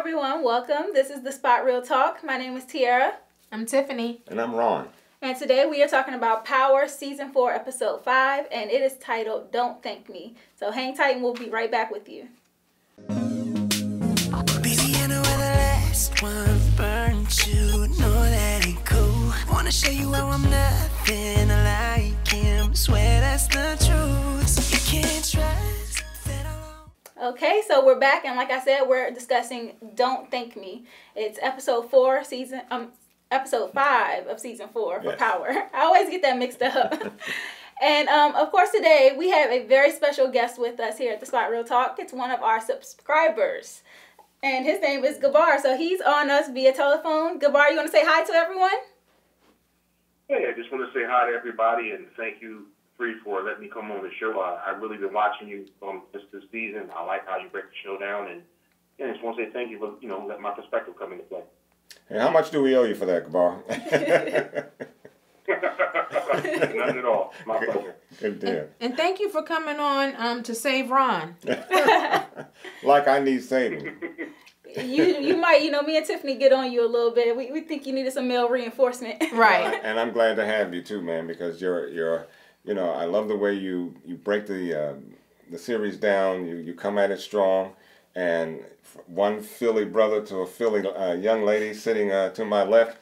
everyone, welcome. This is the Spot Real Talk. My name is Tiara. I'm Tiffany. And I'm Ron. And today we are talking about Power Season 4, Episode 5, and it is titled Don't Thank Me. So hang tight and we'll be right back with you. Baby, I know where the last one burned you. Know that ain't cool. Wanna show you how I'm nothing like him. Swear that's the truth. You can't trust that I won't. Okay, so we're back, and like I said, we're discussing Don't Thank Me. It's episode 5 of season 4 for Power. I always get that mixed up. And of course, today we have a very special guest with us here at the Spot Real Talk. It's one of our subscribers, and his name is Gabar. So he's on us via telephone. Gabar, you want to say hi to everyone? Hey, I just want to say hi to everybody and thank you, Free, for letting me come on the show. I've really been watching you this season. I like how you break the show down, and I just want to say thank you for letting my perspective come into play. Hey, how much do we owe you for that, Gabar? None at all. My pleasure. Good deal. And thank you for coming on to save Ron. Like I need saving. You might, me and Tiffany get on you a little bit. We think you needed some male reinforcement. Right. And I'm glad to have you too, man, because you're I love the way you break the series down. You come at it strong, and one Philly brother to a Philly young lady sitting to my left.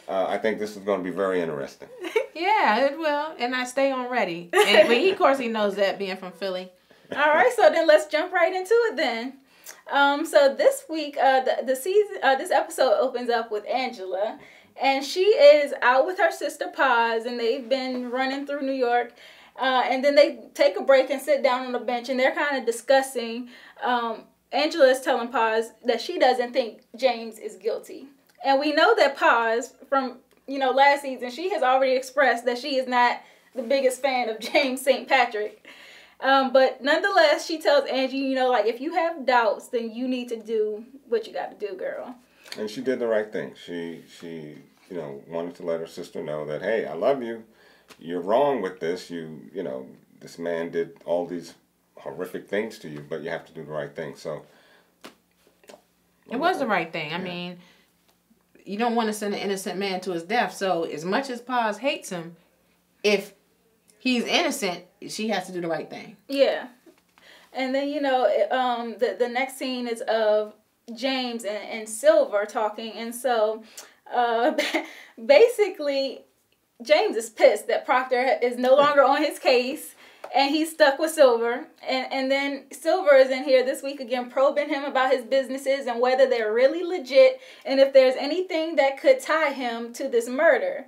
I think this is going to be very interesting. Yeah, it will, and I stay on ready. And of course, he knows that, being from Philly. All right, so then let's jump right into it then. So this week, this episode opens up with Angela, and she is out with her sister Paz, and they've been running through New York, and then they take a break and sit down on a bench, and they're kind of discussing. Angela is telling Paz that she doesn't think James is guilty, and we know that Paz from last season, she has already expressed that she is not the biggest fan of James St. Patrick. But nonetheless, she tells Angie, like, if you have doubts, then you need to do what you got to do, girl. And she did the right thing. She wanted to let her sister know that, hey, I love you. You're wrong with this. This man did all these horrific things to you, but you have to do the right thing. So it was the right thing. I mean, you don't want to send an innocent man to his death. So as much as Paz hates him, if he's innocent, she has to do the right thing. Yeah. And then, the next scene is of James and Silver talking. And so basically, James is pissed that Proctor is no longer on his case, and he's stuck with Silver. And then Silver is in here this week again probing him about his businesses and whether they're really legit and if there's anything that could tie him to this murder.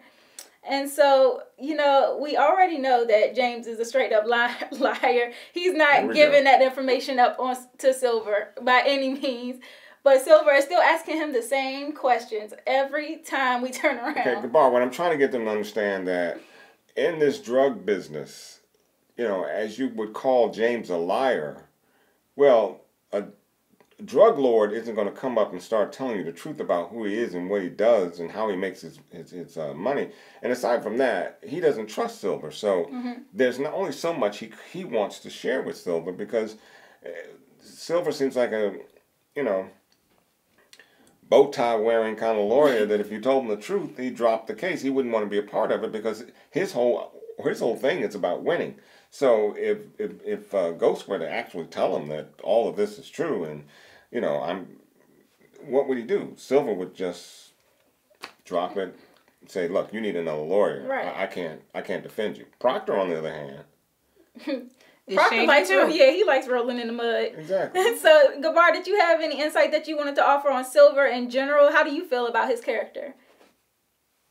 And so, we already know that James is a straight up liar. He's not giving that information up to Silver by any means. But Silver is still asking him the same questions every time we turn around. Okay, Gabar, what I'm trying to get them to understand that in this drug business, as you would call James a liar, well, a drug lord isn't going to come up and start telling you the truth about who he is and what he does and how he makes his money. And aside from that, he doesn't trust Silver. So there's not only so much he wants to share with Silver, because Silver seems like a, bow tie wearing kind of lawyer that if you told him the truth, he'd drop the case. He wouldn't want to be a part of it because his whole thing is about winning. So if Ghost were to actually tell him that all of this is true, and what would he do? Silver would just drop it and say, "Look, you need another lawyer. Right. I can't defend you." Proctor, on the other hand, Proctor likes he likes rolling in the mud. Exactly. So, Gabar, did you have any insight that you wanted to offer on Silver in general? How do you feel about his character?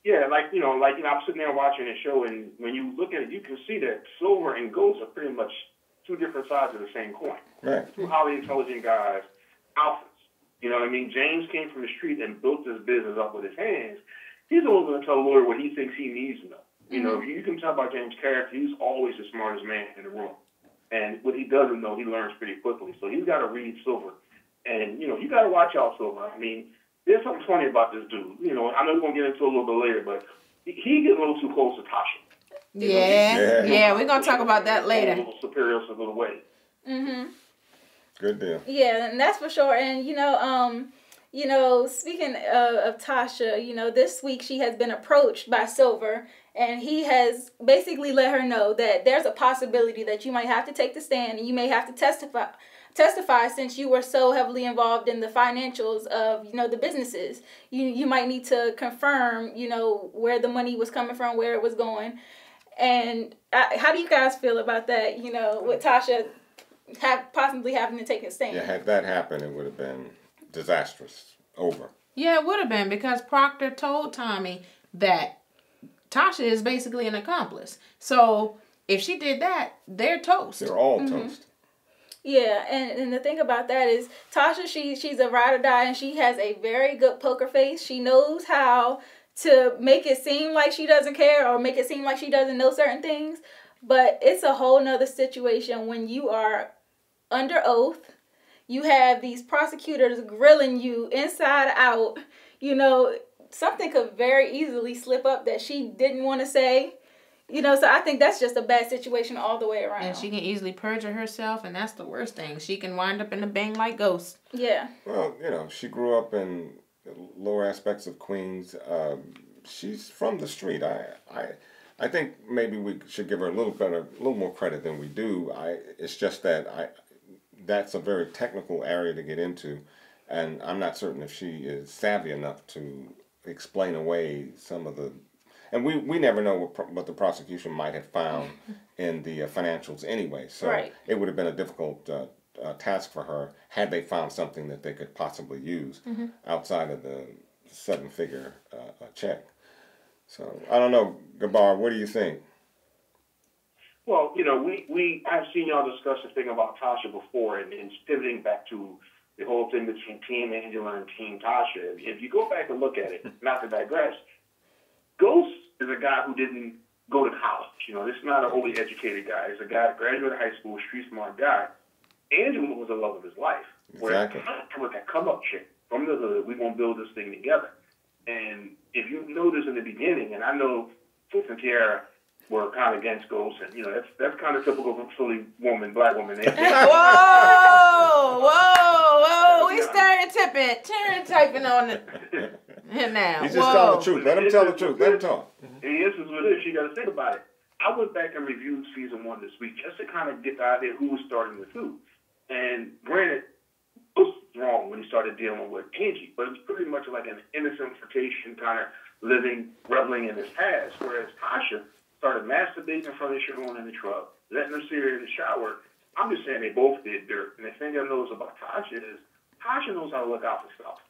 Yeah, I'm sitting there watching the show, and when you look at it, you can see that Silver and Ghost are pretty much two different sides of the same coin. Right. Two highly intelligent guys, alphas. You know what I mean? James came from the street and built this business up with his hands. He's only going to tell a lawyer what he thinks he needs to know. You can tell by James' character, he's always the smartest man in the room. And what he doesn't know, he learns pretty quickly. So he's got to read Silver. And, you got to watch out, Silver. I mean, there's something funny about this dude. I know we're going to get into it a little bit later, but he gets a little too close to Tasha. Yeah, we're going to talk about that later. A little superior in a way. Mm-hmm. Good deal. Yeah, and that's for sure. And, you know, speaking of Tasha, you know, this week she has been approached by Silver, and he has basically let her know that there's a possibility that you might have to take the stand and you may have to testify since you were so heavily involved in the financials of, you know, the businesses. You might need to confirm, you know, where the money was coming from, where it was going. And how do you guys feel about that, you know, with Tasha possibly having to take a stand? Yeah, had that happened, it would have been disastrous. Over. Yeah, it would have been, because Proctor told Tommy that Tasha is basically an accomplice. So if she did that, they're toast. They're all toast. Yeah, and the thing about that is Tasha, she's a ride or die, and she has a very good poker face. She knows how to make it seem like she doesn't care or make it seem like she doesn't know certain things. But it's a whole nother situation when you are under oath. You have these prosecutors grilling you inside out. You know, something could very easily slip up that she didn't want to say. You know, so I think that's just a bad situation all the way around. And she can easily perjure herself, and that's the worst thing. She can wind up in the bang like Ghost. Yeah. Well, you know, she grew up in lower aspects of Queens. She's from the street. I think maybe we should give her a little more credit than we do. It's just that that's a very technical area to get into, and I'm not certain if she is savvy enough to explain away some of the. And we never know what the prosecution might have found in the financials anyway. So it would have been a difficult task for her had they found something that they could possibly use outside of the 7-figure check. So I don't know, Gabar, what do you think? Well, you know, I've seen y'all discuss the thing about Tasha before, and it's pivoting back to the whole thing between Team Angela and Team Tasha. If you go back and look at it, not to digress, Ghost is a guy who didn't go to college. You know, this is not an overly educated guy. He's a guy who graduated high school, street smart guy. Angela was the love of his life. Exactly. Where with that come up chick from the hood, we're gonna build this thing together. And if you notice in the beginning, and I know Tiff and Tiara were kind of against Ghost, and you know that's kind of typical of Philly woman, black woman. Whoa! We stereotyping on him now. He's just telling the truth. Let him tell the truth. Let him talk. And this is what it is. You got to think about it. I went back and reviewed season 1 this week just to kind of get the idea who was starting with who. And granted, Ghost was wrong when he started dealing with Angie, but it's pretty much like an innocent flirtation, kind of reveling in his past. Whereas Tasha started masturbating in front of Sharon in the truck, letting her see her in the shower. I'm just saying they both did dirt. And the thing I knows about Tasha is Tasha knows how to look out for stuff.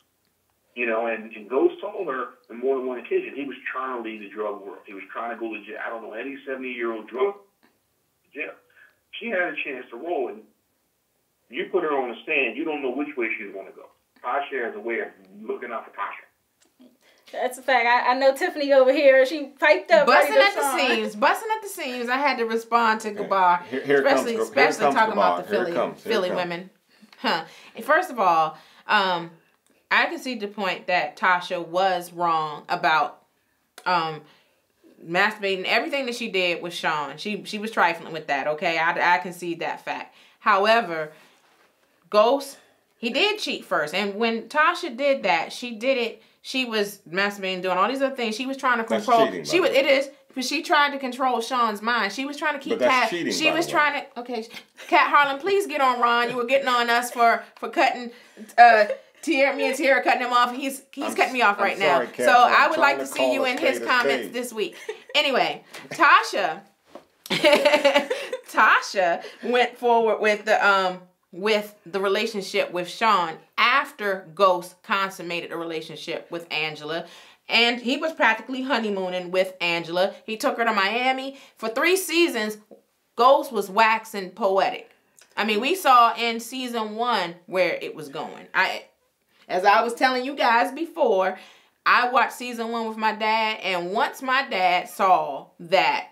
You know, and Ghost told her on more than one occasion he was trying to leave the drug world. He was trying to go to jail. I don't know any 70-year-old drug jail. She had a chance to roll, and you put her on the stand, you don't know which way she's going to go. Tasha has a way of looking out for Tasha. That's a fact. I know Tiffany over here. She piped up. Busting at the seams. I had to respond to Gabar, especially talking about the Philly women. Huh. And first of all, I can see the point that Tasha was wrong about masturbating. Everything that she did with Sean, she was trifling with that. Okay, I can see that fact. However, Ghost, he did cheat first, and when Tasha did that, she did it. She was masturbating, doing all these other things. She was trying to control. But she tried to control Sean's mind. She was trying to keep Kat. She was trying to. Okay, Kat Harlan, please get on Ron. You were getting on us for cutting. Me and Tiara cutting him off. He's cutting me off right now. Kat, so I would like to see you in his comments this week. Anyway, Tasha went forward with the relationship with Sean after Ghost consummated the relationship with Angela. And he was practically honeymooning with Angela. He took her to Miami. For 3 seasons, Ghost was waxing poetic. I mean, we saw in season 1 where it was going. As I was telling you guys before, I watched season 1 with my dad, and once my dad saw that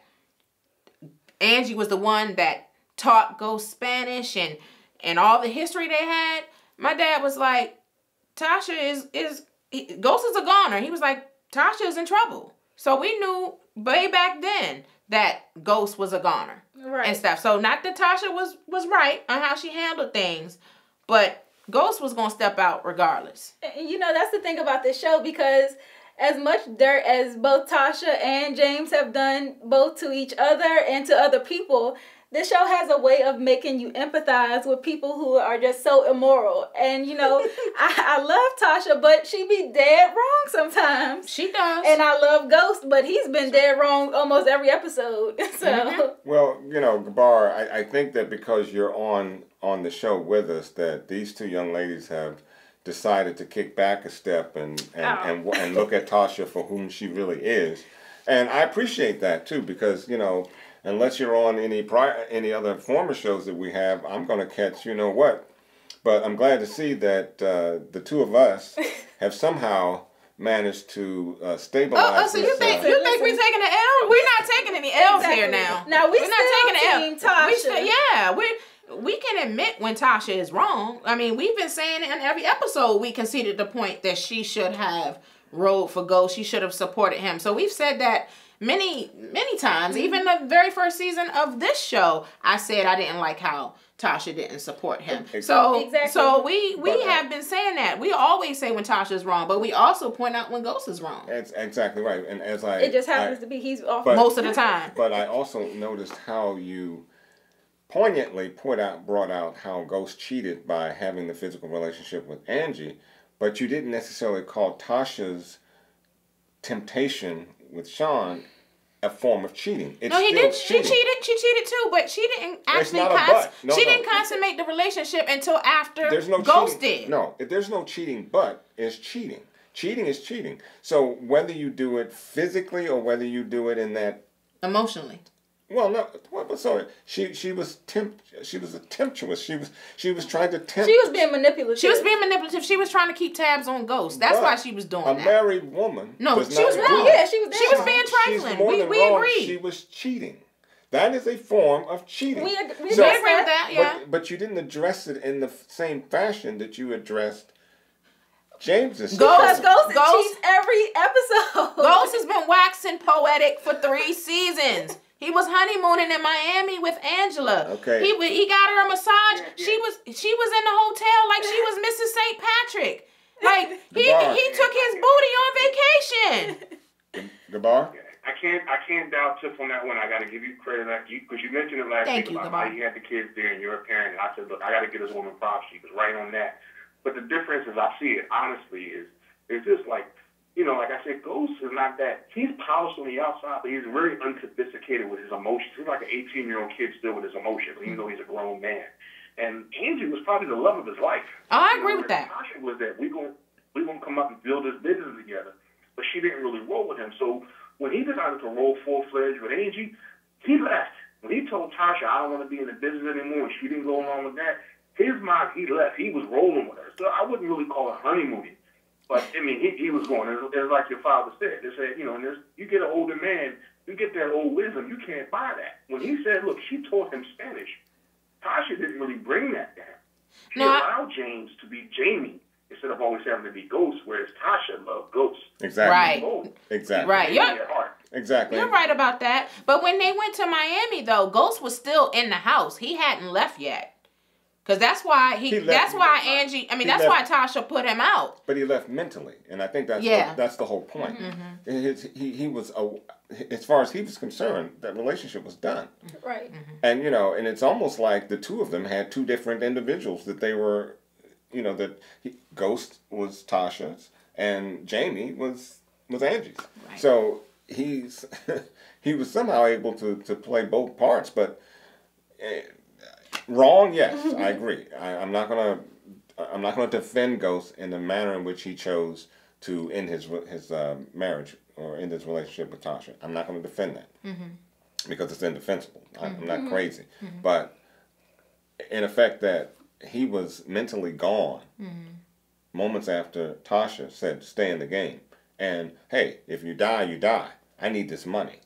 Angie was the one that taught Ghost Spanish and all the history they had, my dad was like, Ghost is a goner. He was like, Tasha is in trouble. So we knew way back then that Ghost was a goner and stuff. So not that Tasha was right on how she handled things, but Ghost was gonna step out regardless. You know, that's the thing about this show, because as much dirt as both Tasha and James have done both to each other and to other people, this show has a way of making you empathize with people who are just so immoral. And, you know, I love Tasha, but she be dead wrong sometimes. She does. And I love Ghost, but he's been dead wrong almost every episode. So, Well, you know, Gabar, I think that because you're on the show with us, that these two young ladies have decided to kick back a step and look at Tasha for whom she really is. And I appreciate that too, because, you know, unless you're on any other former shows that we have, I'm going to catch you know what. But I'm glad to see that the two of us have somehow managed to stabilize. So you think we're taking an L? We're not taking any L's here now. Now we're not still taking an team Tasha. We can admit when Tasha is wrong. I mean, we've been saying in every episode we conceded the point that she should have rode for Ghost. She should have supported him. So we've said that many times. Even the very first season of this show, I said I didn't like how Tasha didn't support him. So we have been saying that. We always say when Tasha's wrong, but we also point out when Ghost is wrong. That's exactly right. And as it just happens to be he's off most of the time. But I also noticed how you poignantly brought out how Ghost cheated by having the physical relationship with Angie, but you didn't necessarily call Tasha's temptation with Sean a form of cheating. She cheated. She cheated too, but she didn't actually didn't consummate the relationship until after Ghost did. No, there's no cheating, but it's cheating. Cheating is cheating. So whether you do it physically or whether you do it in that emotionally. Well, no. Well, sorry. She was temptuous. She was trying to tempt. She was being manipulative. She was trying to keep tabs on Ghost. That's why she was doing that. A married woman. No, she was wrong. Yeah, she was. She was being trifling. We agree. She was cheating. That is a form of cheating. We agree with that. Yeah. But you didn't address it in the same fashion that you addressed James's. Because Ghost cheats every episode. Ghost has been waxing poetic for 3 seasons. He was honeymooning in Miami with Angela. Okay. He got her a massage. She was in the hotel like she was Mrs. St. Patrick. Like he took his booty on vacation. Gabar? I can't doubt Tiff on that one. I got to give you credit because you mentioned it last week about how you had the kids there and you're a parent. And I said, look, I got to give this woman props. She was right on that. But the difference, as I see it, honestly, is just like, you know, like I said, Ghost is not that. He's polished on the outside, but he's very unsophisticated with his emotions. He's like an 18-year-old kid still with his emotions, even though he's a grown man. And Angie was probably the love of his life. Oh, I agree with that. Tasha was that we're gonna come up and build this business together, but she didn't really roll with him. So when he decided to roll full-fledged with Angie, he left. When he told Tasha, I don't want to be in the business anymore, and she didn't go along with that, his mind, he left. He was rolling with her. So I wouldn't really call it honeymooning. But, I mean, he was going. It's like your father said. They said, you know, and you get an older man, you get that old wisdom, you can't buy that. When he said, look, she taught him Spanish, Tasha didn't really bring that down. She allowed James to be Jamie instead of always having to be Ghost, whereas Tasha loved Ghost. Exactly. Right. Exactly. Right. Exactly. You're right about that. But when they went to Miami, though, Ghost was still in the house. He hadn't left yet. Because that's why that's why Tasha put him out. But he left mentally, and I think that's the whole point. Mm-hmm. He was, as far as he was concerned, that relationship was done. Right. Mm-hmm. And, you know, and it's almost like the two of them had two different individuals that they were, you know, Ghost was Tasha's and Jamie was Angie's. Right. So he was somehow able to play both parts, but... wrong, yes, I agree. I'm not gonna defend Ghost in the manner in which he chose to end his marriage or end his relationship with Tasha. I'm not gonna defend that because it's indefensible. I'm not crazy, but in effect that he was mentally gone moments after Tasha said stay in the game, and hey, if you die, you die. I need this money.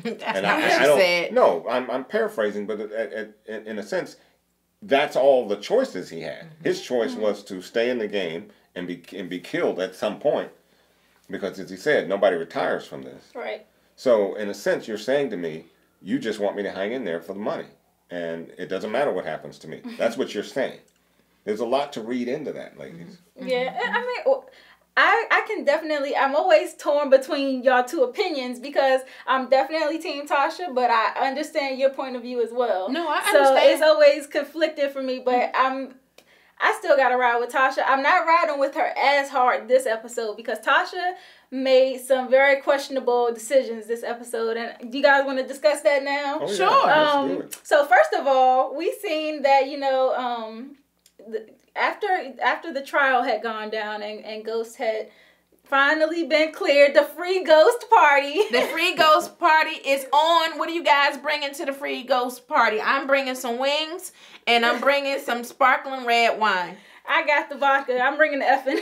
That's not what she said. No, I'm paraphrasing, but in a sense, that's all the choices he had. His choice was to stay in the game and be killed at some point, because as he said, nobody retires from this. Right. So in a sense, you're saying to me, you just want me to hang in there for the money, and it doesn't matter what happens to me. That's what you're saying. There's a lot to read into that, ladies. Yeah, I mean, I can definitely, I'm always torn between y'all two opinions because I'm definitely Team Tasha, but I understand your point of view as well. No, I understand. So it's always conflicted for me, but I still got to ride with Tasha. I'm not riding with her as hard this episode because Tasha made some very questionable decisions this episode. And do you guys want to discuss that now? Oh, Sure. Yeah, let's do it. So first of all, we seen that, you know, after the trial had gone down and Ghost had finally been cleared, the free ghost party. The free ghost party is on. What are you guys bringing to the free ghost party? I'm bringing some wings and I'm bringing some sparkling red wine. I got the vodka. I'm bringing the effing.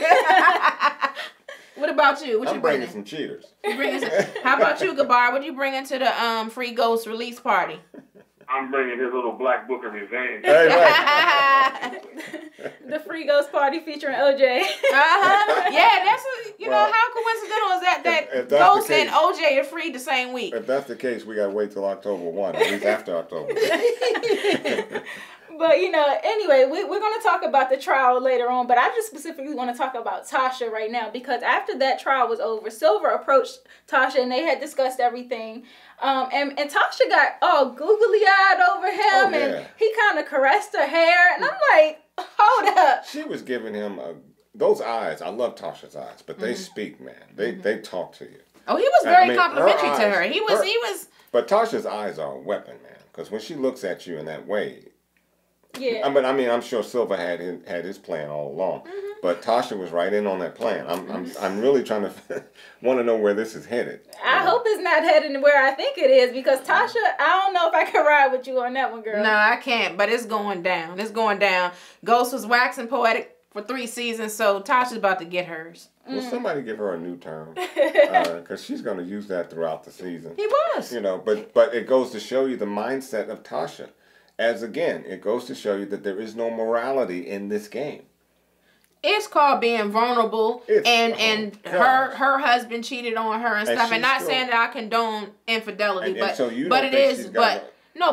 What about you? What I'm you bringing bringing? some cheaters. You bringing some, how about you, Gabar? What you bringing to the free ghost release party? I'm bringing his little black book of revenge. Hey, right. The free ghost party featuring OJ. Yeah, that's you know, Well, how coincidental is that if that's Ghost the and case- OJ are free the same week? If that's the case, we got to wait till October 1, at least after October. But, you know, anyway, we're going to talk about the trial later on, but I just specifically want to talk about Tasha right now because after that trial was over, Silver approached Tasha and they had discussed everything. And Tasha got all googly-eyed over him and he kind of caressed her hair. And I'm like, hold up. She was giving him those eyes. I love Tasha's eyes, but they speak, man. They talk to you. Oh, he was very I mean, complimentary her to her. eyes- He was. But Tasha's eyes are a weapon, man. Because when she looks at you in that way, Yeah. I mean, I'm sure Silver had his plan all along, but Tasha was right in on that plan. I'm really trying to want to know where this is headed. I hope it's not heading where I think it is because Tasha, I don't know if I can ride with you on that one, girl. No, I can't. But it's going down. It's going down. Ghost was waxing poetic for 3 seasons, so Tasha's about to get hers. Will somebody give her a new term? Because she's going to use that throughout the season. He was. You know, but it goes to show you the mindset of Tasha. As again, it goes to show you that there is no morality in this game. It's called being vulnerable, and her husband cheated on her and stuff. And not she's saying that I condone infidelity, and so you but don't it think is. she's got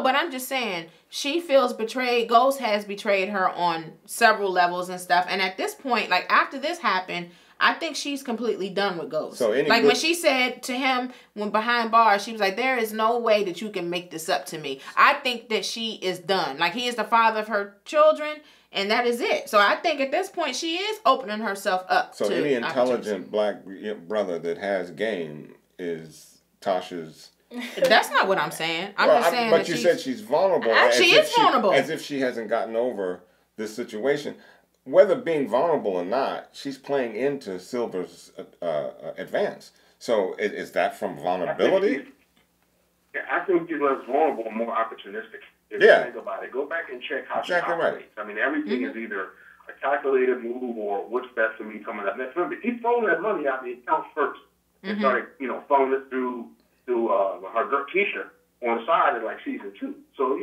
But I'm just saying she feels betrayed. Ghost has betrayed her on several levels and stuff. And at this point, like after this happened, I think she's completely done with Ghost. So when she said to him when behind bars, she was like, "There is no way that you can make this up to me." I think that she is done. Like he is the father of her children, and that is it. So I think at this point she is opening herself up. So to any intelligent black brother that has game is Tasha's. That's not what I'm saying. I'm just saying. But you said she's vulnerable. She is vulnerable. As if she hasn't gotten over this situation. Whether being vulnerable or not, she's playing into Silver's advance. So is that from vulnerability? I think she's less vulnerable and more opportunistic. If Yeah. you think about it, go back and check how Exactly she right. operates. I mean, everything is either a calculated move or what's best for me coming up next. Remember, he's throwing that money out the account first and started, throwing it through her girl Keisha on the side of like season 2. So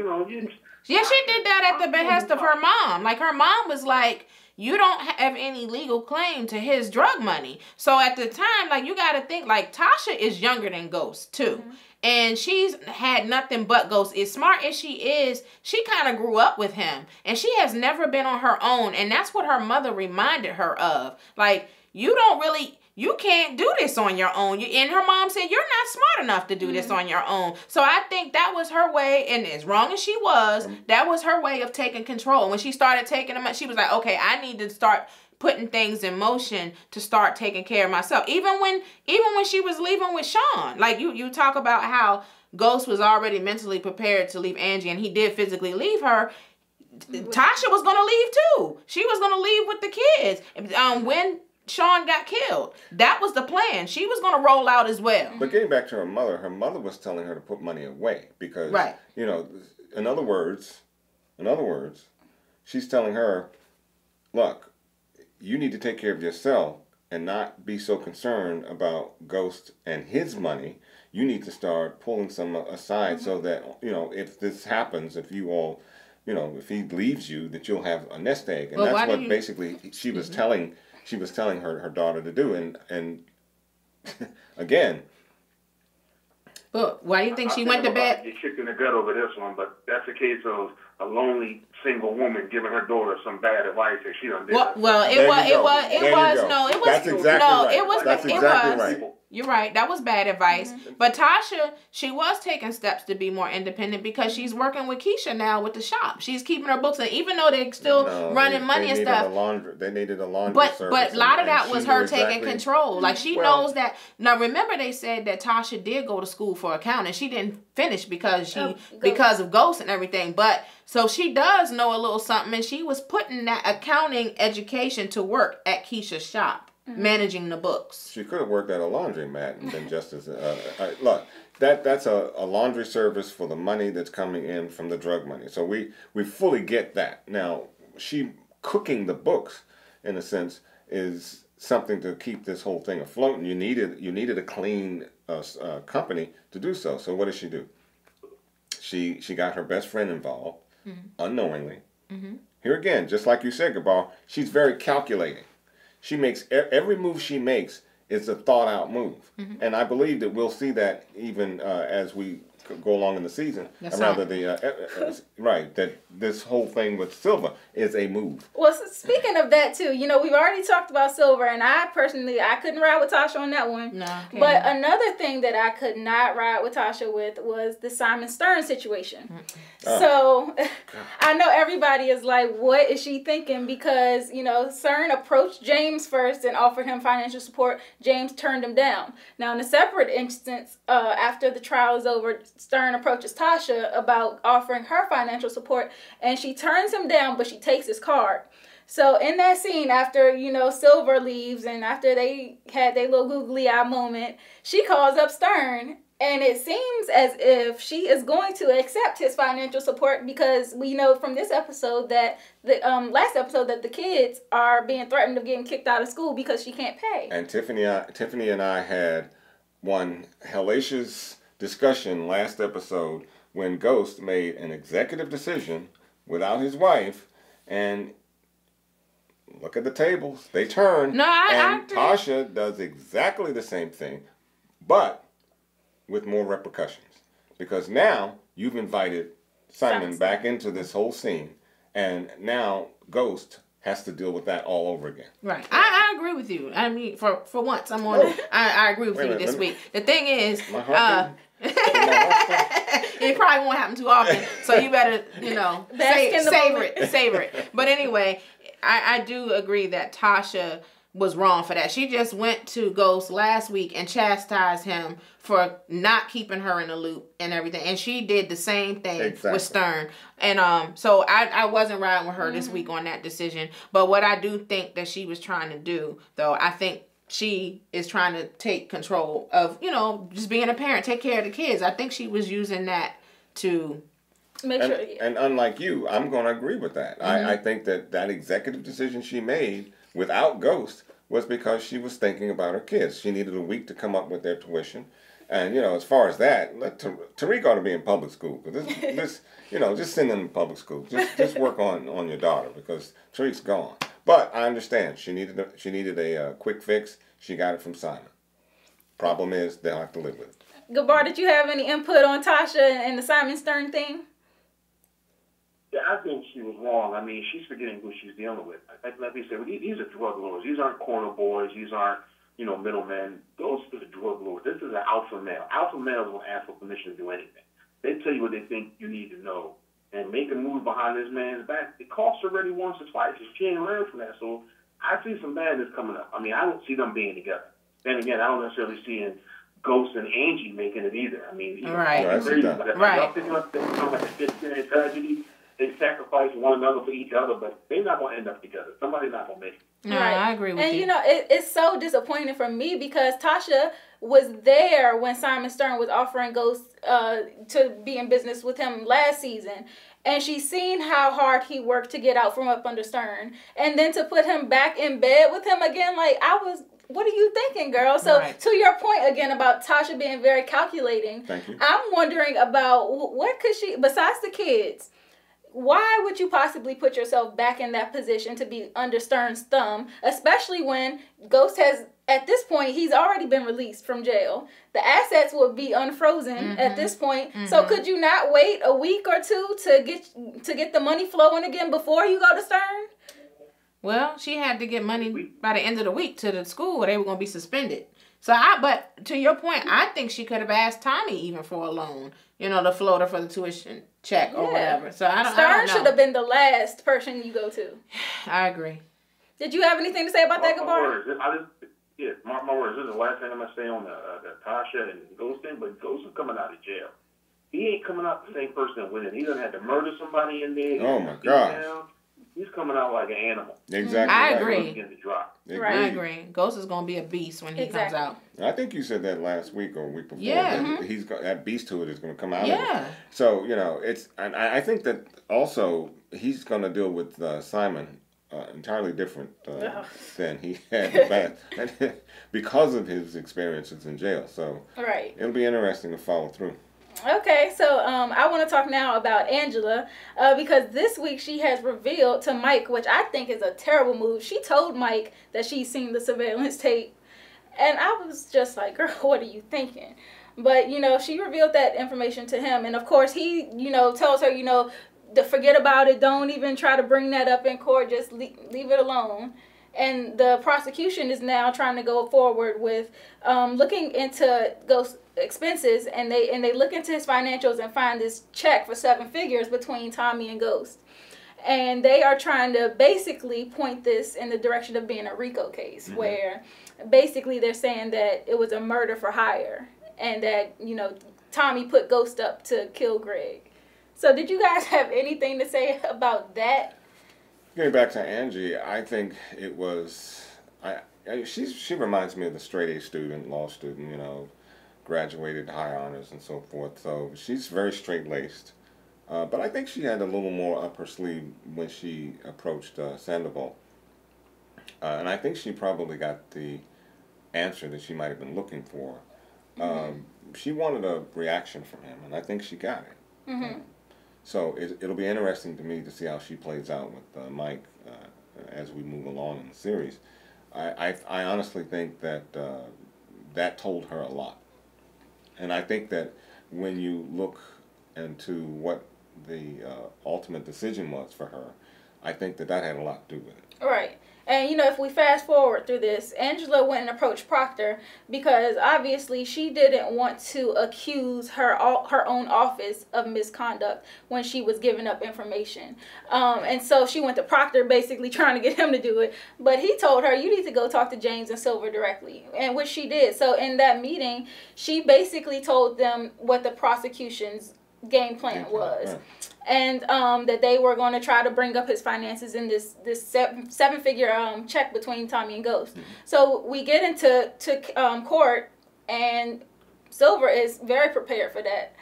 Yeah, she did that at the behest of her mom. Like her mom was like, "You don't have any legal claim to his drug money." So at the time, like you got to think, like Tasha is younger than Ghost too, and she's had nothing but Ghost. As smart as she is, she kind of grew up with him, and she has never been on her own. And that's what her mother reminded her of. Like you can't do this on your own. And her mom said, "You're not smart enough to do this on your own." So I think that was her way, and as wrong as she was, that was her way of taking control. And when she started taking them, she was like, "Okay, I need to start putting things in motion to start taking care of myself." Even when she was leaving with Sean, like you talk about how Ghost was already mentally prepared to leave Angie, and he did physically leave her. Tasha was gonna leave too. She was gonna leave with the kids. When Sean got killed, that was the plan. She was going to roll out as well. But getting back to her mother was telling her to put money away because, in other words, she's telling her, look, you need to take care of yourself and not be so concerned about Ghost and his money. You need to start pulling some aside so that, if this happens, if you all, if he leaves you, that you'll have a nest egg. And that's what basically she was telling her daughter to do. And again. But why do you think she went to bed? Get kicked in the gut over this one, but that's a case of a lonely single woman giving her daughter some bad advice and she done did that. That's exactly right. You're right. That was bad advice. Mm-hmm. But Tasha, she was taking steps to be more independent because she's working with Keisha now with the shop. She's keeping her books, and even though they're still running money and stuff. They needed a laundry service. But a lot of that was her taking control. Like she knows that. Now remember, they said that Tasha did go to school for accounting. She didn't finish because of Ghost and everything. But so she does know a little something, and she was putting that accounting education to work at Keisha's shop. Mm-hmm. Managing the books. She could have worked at a laundromat and been just as look. That's a laundry service for the money that's coming in from the drug money. So we fully get that. Now she cooking the books, in a sense, is something to keep this whole thing afloat. And you needed a clean company to do so. So what did she do? She got her best friend involved, unknowingly. Mm-hmm. Here again, just like you said, Gabal, she's very calculating. She makes every move she makes is a thought out move, and I believe that we'll see that even as we go along in the season. Yes, rather right, that this whole thing with Silva is a move. Well, so speaking of that too, we've already talked about Silva, and I personally couldn't ride with Tasha on that one. No. But another thing that I could not ride with Tasha with was the Simon Stern situation. So I know everybody is like, what is she thinking? Because Stern approached James first and offered him financial support. James turned him down. Now in a separate instance, after the trial is over, Stern approaches Tasha about offering her financial support, and she turns him down, but she takes his card. So in that scene, after, Silver leaves and after they had their little googly eye moment, she calls up Stern, and it seems as if she is going to accept his financial support because we know from this episode that the last episode that the kids are being threatened of getting kicked out of school because she can't pay. And Tiffany and I had one hellacious discussion last episode when Ghost made an executive decision without his wife, and look at the tables. They turn. And Tasha does exactly the same thing, but with more repercussions. Because now you've invited Simon back into this whole scene, and now Ghost has to deal with that all over again. Right. I agree with you. I mean, for once, I agree with you this week. The thing is, it probably won't happen too often, so you better, savor it. But anyway, I do agree that Tasha was wrong for that. She just went to Ghost last week and chastised him for not keeping her in the loop and everything. And she did the same thing with Stern. And so I wasn't riding with her this week on that decision. But what I do think that she was trying to do, though, I think she is trying to take control of, just being a parent, take care of the kids. I think she was using that to make sure. And unlike you, I'm going to agree with that. I think that executive decision she made without Ghost was because she was thinking about her kids. She needed a week to come up with their tuition. And, as far as that, Tariq ought to be in public school. Because this just send them to public school. Just work on your daughter because Tariq's gone. But I understand. She needed a quick fix. She got it from Simon. Problem is, they'll have to live with it. Gabar, did you have any input on Tasha and the Simon Stern thing? Yeah, I think she was wrong. I mean, she's forgetting who she's dealing with. Let me say, these are drug lords. These aren't corner boys. These aren't, middlemen. Those are the drug lords. This is an alpha male. Alpha males won't ask for permission to do anything. They tell you what they think you need to know. And make a move behind this man's back. It costs already once or twice. She ain't learned from that. So I see some badness coming up. I mean, I don't see them being together. Then again, I don't necessarily see Ghost and Angie making it either. I mean, Right. Picking up the tragedy. They sacrifice one another for each other, but they're not going to end up together. Somebody's not going to make it. No, right. I agree with you. And, it's so disappointing for me because Tasha was there when Simon Stern was offering Ghost to be in business with him last season. And she's seen how hard he worked to get out from up under Stern. And then to put him back in bed with him again, what are you thinking, girl? So to your point again about Tasha being very calculating, Thank you. I'm wondering about what could she, besides the kids, why would you possibly put yourself back in that position to be under Stern's thumb, especially when Ghost has at this point, he's already been released from jail. The assets would be unfrozen at this point. So could you not wait a week or two to get the money flowing again before you go to Stern? Well, she had to get money by the end of the week to the school where they were going to be suspended. But to your point, I think she could have asked Tommy even for a loan, the floater for the tuition check or whatever. So I don't know. Stern should have been the last person you go to. I agree. Did you have anything to say about that, Gabar? Mark my words. This is the last thing I'm going to say on the Tasha and Ghost thing, but Ghost is coming out of jail. He ain't coming out the same person with it. He done had to murder somebody in there. Oh, my gosh. He's coming out like an animal. Exactly. I agree. Right. I agree. Ghost is going to be a beast when he comes out. I think you said that last week or a week before. Yeah. That he's got that beast to it is going to come out. Yeah. Of it. So, it's, and I think that also he's going to deal with Simon entirely different than he had in the past because of his experiences in jail. So it'll be interesting to follow through. Okay, so I want to talk now about Angela because this week she has revealed to Mike, which I think is a terrible move. She told Mike that she's seen the surveillance tape, and I was just like, girl, what are you thinking? But, she revealed that information to him, and of course he, tells her, to forget about it, don't even try to bring that up in court, just leave it alone. And the prosecution is now trying to go forward with looking into Ghost expenses, and they look into his financials and find this check for 7 figures between Tommy and Ghost. And they are trying to basically point this in the direction of being a RICO case, where basically they're saying that it was a murder for hire and that, Tommy put Ghost up to kill Greg. So did you guys have anything to say about that? Getting back to Angie, I think it was, she reminds me of the straight A student, law student, graduated high honors and so forth. So she's very straight-laced. But I think she had a little more up her sleeve when she approached Sandoval. And I think she probably got the answer that she might have been looking for. She wanted a reaction from him, and I think she got it. So it'll be interesting to me to see how she plays out with Mike as we move along in the series. I honestly think that that told her a lot. And I think that when you look into what the ultimate decision was for her, I think that had a lot to do with it. Right. And, if we fast forward through this, Angela went and approached Proctor because obviously she didn't want to accuse her own office of misconduct when she was giving up information. And so she went to Proctor basically trying to get him to do it. But he told her, you need to go talk to James and Silver directly, and which she did. So in that meeting, she basically told them what the prosecution's game plan was. Right. And that they were going to try to bring up his finances in this seven-figure check between Tommy and Ghost. So we get into court, and Silver is very prepared for that.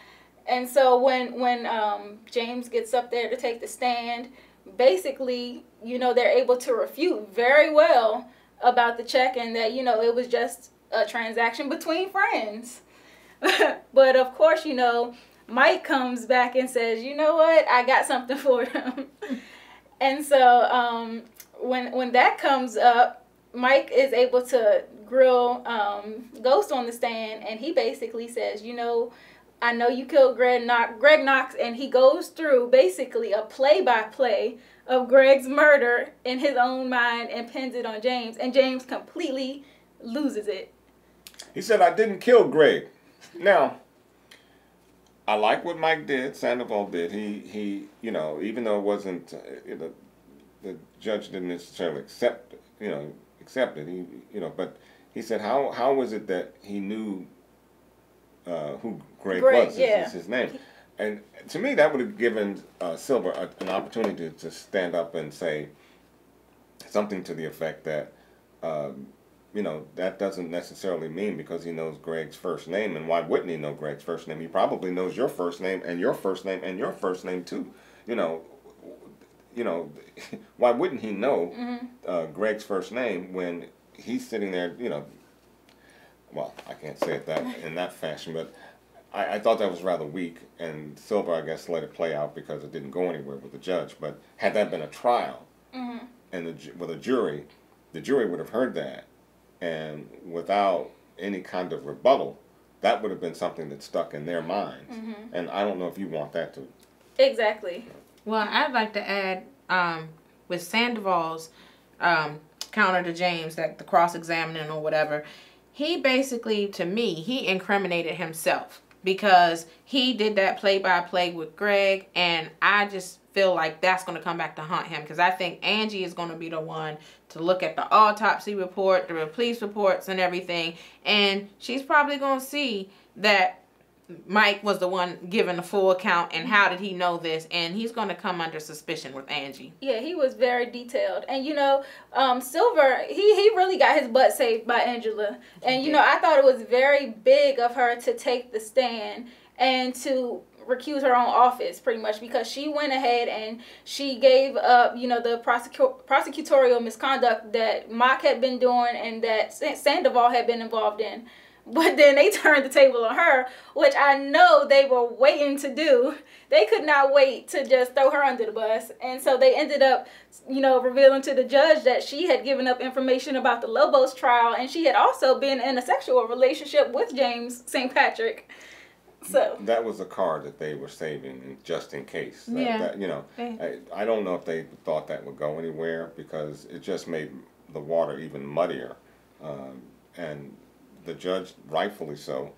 And so when James gets up there to take the stand, basically, they're able to refute very well about the check and that, it was just a transaction between friends. But of course, Mike comes back and says, you know what, I got something for him. And so when that comes up, Mike is able to grill Ghost on the stand, and he basically says, I know you killed Greg Knox, and he goes through basically a play-by-play of Greg's murder in his own mind and pins it on James, and James completely loses it. He said, I didn't kill Greg. Now, I like what Mike did, Sandoval did. He even though it wasn't, the judge didn't necessarily accept it, but he said, how was it that he knew who Greg was, is his name. And to me, that would have given Silver an opportunity to stand up and say something to the effect that, that doesn't necessarily mean because he knows Greg's first name. And why wouldn't he know Greg's first name? He probably knows your first name and your first name and your first name too. Why wouldn't he know Greg's first name when he's sitting there, well, I can't say it in that fashion, but I thought that was rather weak, and Silver, I guess, let it play out because it didn't go anywhere with the judge. But had that been a trial and with a jury, the jury would have heard that and without any kind of rebuttal, that would have been something that stuck in their minds. And I don't know if you want that to. Exactly. Well, I'd like to add, with Sandoval's counter to James, that the cross-examining or whatever, he basically, to me, he incriminated himself because he did that play-by-play with Greg, and I just feel like that's going to come back to haunt him because I think Angie is going to be the one to look at the autopsy report, the police reports and everything, and she's probably going to see that Mike was the one giving the full account and how did he know this, and he's going to come under suspicion with Angie. Yeah, he was very detailed. And, you know, Silver, he really got his butt saved by Angela. And, you know, I thought it was very big of her to take the stand and to recuse her own office, pretty much, because she went ahead and she gave up, you know, the prosecutorial misconduct that Mock had been doing and that Sandoval had been involved in. But then they turned the table on her, which I know they were waiting to do. They could not wait to just throw her under the bus. And so they ended up, you know, revealing to the judge that she had given up information about the Lobos trial, and she had also been in a sexual relationship with James St. Patrick. So that was a card that they were saving just in case. That, you know, I don't know if they thought that would go anywhere because it just made the water even muddier. And the judge, rightfully so,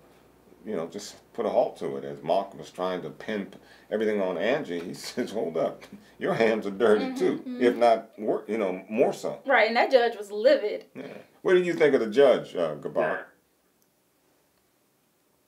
you know, just put a halt to it. As Mark was trying to pin everything on Angie, he says, hold up, your hands are dirty too, if not, you know, more so. Right, and that judge was livid. Yeah. What do you think of the judge, Gabar?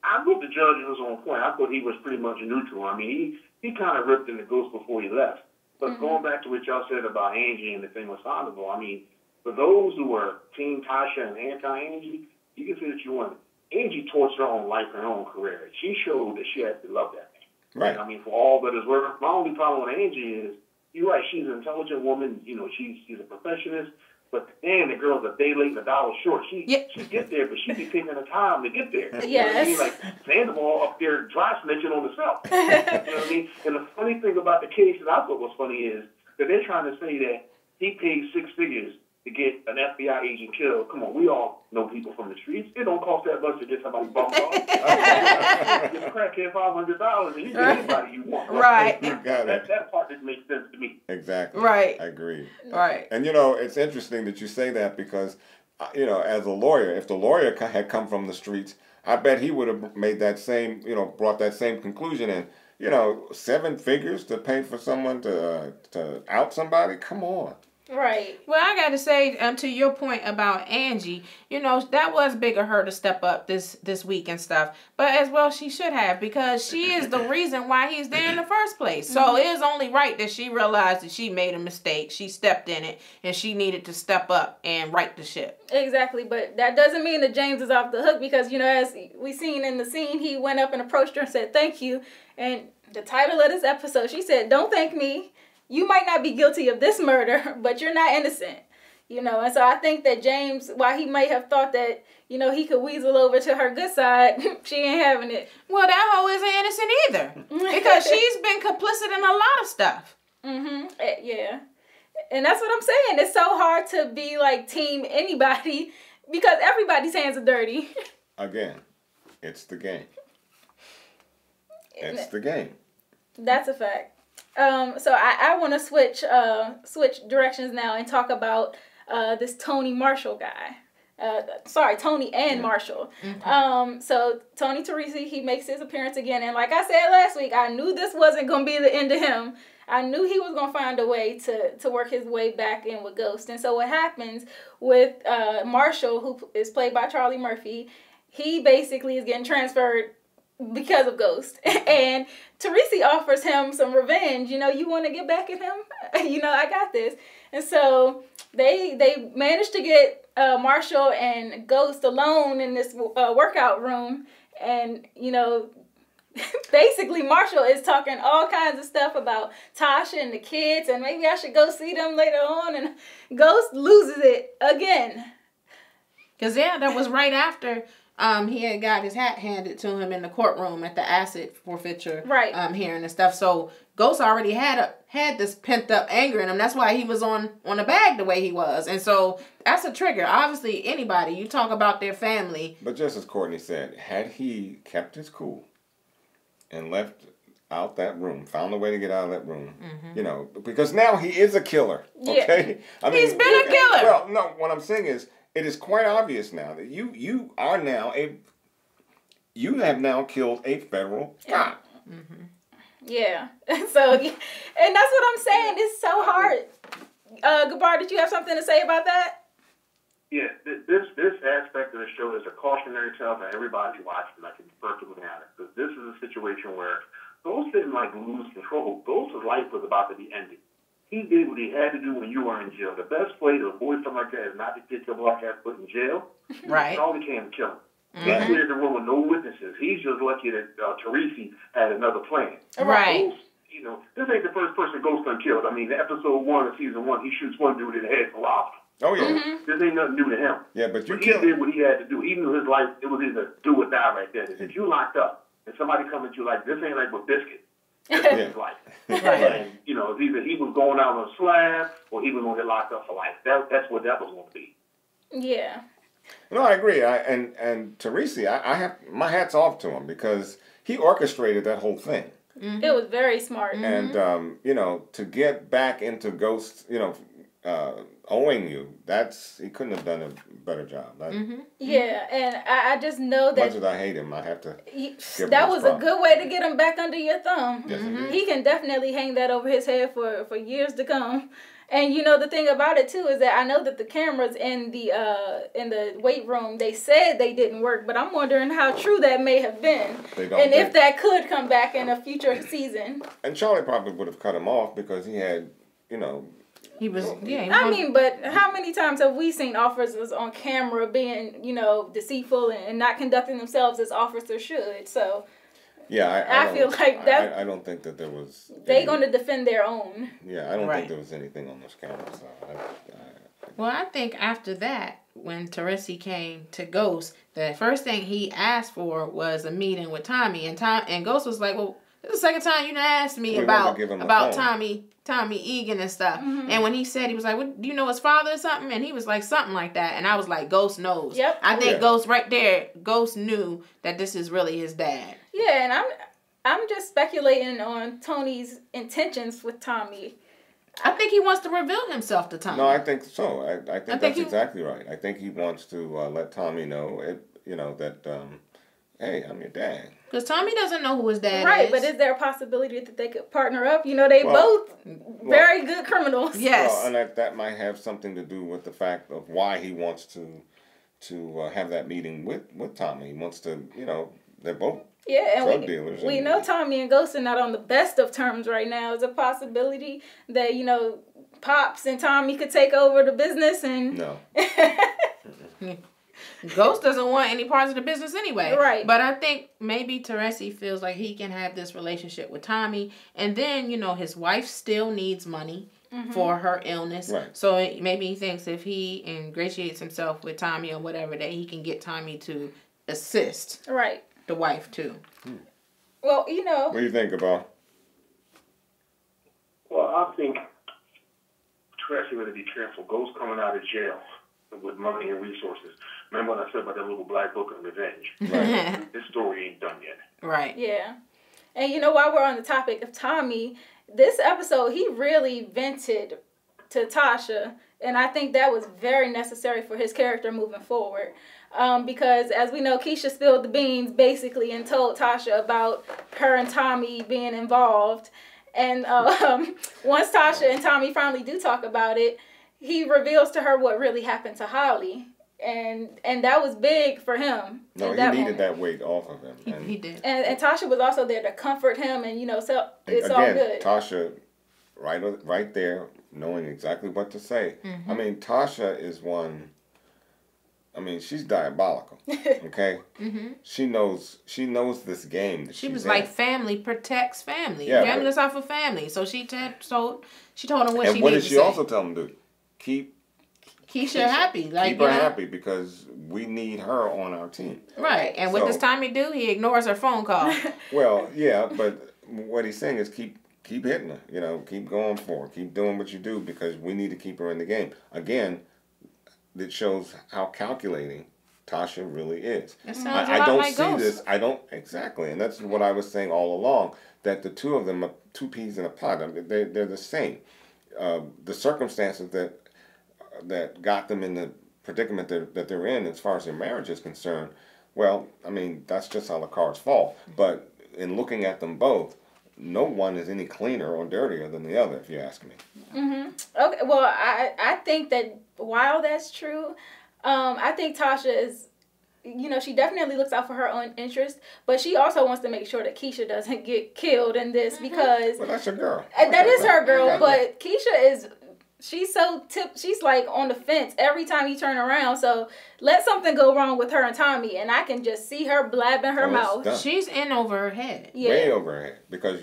I thought the judge was on point. I thought he was pretty much neutral. I mean, he kind of ripped in the ghost before he left. But going back to what y'all said about Angie and the thing with Sandoval, I mean, for those who were Team Tasha and anti-Angie, you can say that you want. Angie torched her own life, her own career. She showed that she had to love that man. Right. And, I mean, for all that is worth, my only problem with Angie is, you're right, she's an intelligent woman. You know, she's a perfectionist. But damn, the girl's a day late and $1 short. She get there, but she be taking the time to get there. Yes. You know what I mean? Like Sandoval up there dry snitching on herself. You know what I mean? And the funny thing about the case that I thought was funny is that they're trying to say that he paid 6 figures to get an FBI agent killed. Come on, we all know people from the streets. It don't cost that much to get somebody bumped off. Get a crackhead $500 and you get anybody you want. Right. You got it. That part didn't make sense to me. Exactly. Right. I agree. Right. And, you know, it's interesting that you say that because, you know, as a lawyer, if the lawyer had come from the streets, I bet he would have made that same, you know, brought that same conclusion in. You know, 7 figures to pay for someone to out somebody? Come on. Right. Well, I got to say, to your point about Angie, you know, that was big of her to step up this week and stuff. But as well, she should have, because she is the reason why he's there in the first place. So it is only right that she realized that she made a mistake. She stepped in it, and she needed to step up and right the ship. Exactly, but that doesn't mean that James is off the hook because, you know, as we seen in the scene, he went up and approached her and said, thank you. And the title of this episode, she said, don't thank me. You might not be guilty of this murder, but you're not innocent, you know. And so I think that James, while he may have thought that, you know, he could weasel over to her good side, she ain't having it. Well, that hoe isn't innocent either because she's been complicit in a lot of stuff. Yeah. And that's what I'm saying. It's so hard to be like team anybody because everybody's hands are dirty. Again, it's the game. It's the game. That's a fact. So I want to switch directions now and talk about this Tony Marshall guy. Tony and Marshall. So Tony Teresi, he makes his appearance again, and like I said last week, I knew this wasn't going to be the end of him. I knew he was going to find a way to work his way back in with Ghost. And so what happens with Marshall, who is played by Charlie Murphy, he basically is getting transferred because of Ghost. And Teresi offers him some revenge. You know, you want to get back at him? You know, I got this. And so they managed to get Marshall and Ghost alone in this workout room. And, you know, basically Marshall is talking all kinds of stuff about Tasha and the kids. And maybe I should go see them later on. And Ghost loses it again. Because, yeah, that was right after he had got his hat handed to him in the courtroom at the asset forfeiture hearing and stuff. So Ghost already had this pent up anger in him. That's why he was on the bag the way he was. And so that's a trigger. Obviously, anybody, you talk about their family. But just as Courtney said, had he kept his cool and left out that room, found a way to get out of that room, you know, because now he is a killer, okay? Yeah. I mean, he's been a killer. Well, no, what I'm saying is, it is quite obvious now that you have now killed a federal cop. Yeah. So, and that's what I'm saying. It's so hard. Gabar, did you have something to say about that? Yeah, this aspect of the show is a cautionary tale for everybody watching. I can perfectly have it, because this is a situation where Ghost didn't lose control. Ghost's life was about to be ended. He did what he had to do when you were in jail. The best way to avoid something like that is not to get your black ass put in jail. Right. All he can to kill him. He cleared the room with no witnesses. He's just lucky that Teresi had another plan. Right. Ghost, you know, this ain't the first person Ghost done killed. I mean, episode 1 of season 1, he shoots one dude in the head for robbing. Oh, yeah. This ain't nothing new to him. Yeah, but he did what he had to do. He knew his life, it was either do or die right there. If you locked up and somebody come at you like, this ain't like with Biscuit. This is his life. And, you know, it's either he was going out on a slab or he was going to get locked up for life. That's what that was going to be. Yeah. No, I agree. And Teresi, I have my hat's off to him because he orchestrated that whole thing. It was very smart. And, you know, to get back into Ghost, you know, owing you, he couldn't have done a better job. Yeah, and I just know that... As much as I hate him, I have to that was a good way to get him back under your thumb. Yes, he can definitely hang that over his head for years to come. And you know, the thing about it too is that I know that the cameras in the weight room, they said they didn't work, but I'm wondering how true that may have been. And if that could come back in a future season. And Charlie probably would have cut him off because he had, you know... He was, I mean, but how many times have we seen officers on camera being, you know, deceitful and not conducting themselves as officers should? So, yeah, I feel like that. I don't think that there was. They're going to defend their own. Yeah, I don't think there was anything on those cameras. Well, I think after that, when Teresi came to Ghost, the first thing he asked for was a meeting with Tommy, and Ghost was like, "Well, this is the second time you done asked me about Tommy Egan and stuff." And when he said, he was like, "What, do you know his father or something?" And he was like, something like that. And I was like, Ghost knows. Yep. I think Ghost right there, Ghost knew that this is really his dad. Yeah, and I'm just speculating on Tony's intentions with Tommy. I think he wants to reveal himself to Tommy. No, I think so. I think that's exactly right. I think he wants to let Tommy know, that, hey, I'm your dad. Because Tommy doesn't know who his dad is. Right, but is there a possibility that they could partner up? You know, they both very good criminals. Yes. Well, and that might have something to do with the fact of why he wants to have that meeting with Tommy. He wants to, you know, they're both drug dealers. We know Tommy and Ghost are not on the best of terms right now. Is a possibility that, you know, Pops and Tommy could take over the business and... No. Ghost doesn't want any parts of the business anyway. Right. But I think maybe Teresi feels like he can have this relationship with Tommy. And then, you know, his wife still needs money for her illness. Right. So maybe he thinks if he ingratiates himself with Tommy or whatever, that he can get Tommy to assist the wife too. Well, you know. What do you think about? Well, I think Teresi better be careful. Ghost coming out of jail with money and resources. Remember what I said about that little black book of revenge? Right. This story ain't done yet. Right. Yeah. And you know, while we're on the topic of Tommy, this episode, he really vented to Tasha. And I think that was very necessary for his character moving forward. Because as we know, Keisha spilled the beans basically and told Tasha about her and Tommy being involved. And once Tasha and Tommy finally do talk about it, he reveals to her what really happened to Holly. And that was big for him. No, he needed that weight off of him. He did. And Tasha was also there to comfort him, and, you know, so it's all good. Tasha, right there, knowing exactly what to say. I mean, Tasha is one... I mean, she's diabolical, okay? She knows this game that she was like, family protects family. Yeah, family is off of family. So she told him what she needed to say. And what did she also tell him to do? Keisha happy. Like, keep her happy because we need her on our team. Right. And what does Tommy do? He ignores her phone call. Well, yeah, but what he's saying is keep hitting her. You know, keep going for her. Keep doing what you do because we need to keep her in the game. Again, it shows how calculating Tasha really is. It sounds a I lot don't like see Ghost. this. I don't exactly, and that's what I was saying all along. That the two of them are two peas in a pod. I mean, they're the same. The circumstances that got them in the predicament that they're in, as far as their marriage is concerned, well, I mean, that's just how the cards fall. But in looking at them both, no one is any cleaner or dirtier than the other, if you ask me. Mm-hmm. Okay. Well, I think that while that's true, I think Tasha is, you know, she definitely looks out for her own interest, but she also wants to make sure that Keisha doesn't get killed in this because Well, that's your girl. that is her girl. But Keisha is, she's like on the fence every time you turn around. So let something go wrong with her and Tommy, and I can just see her blabbing her mouth. Done. She's in over her head. Yeah. Way over her head because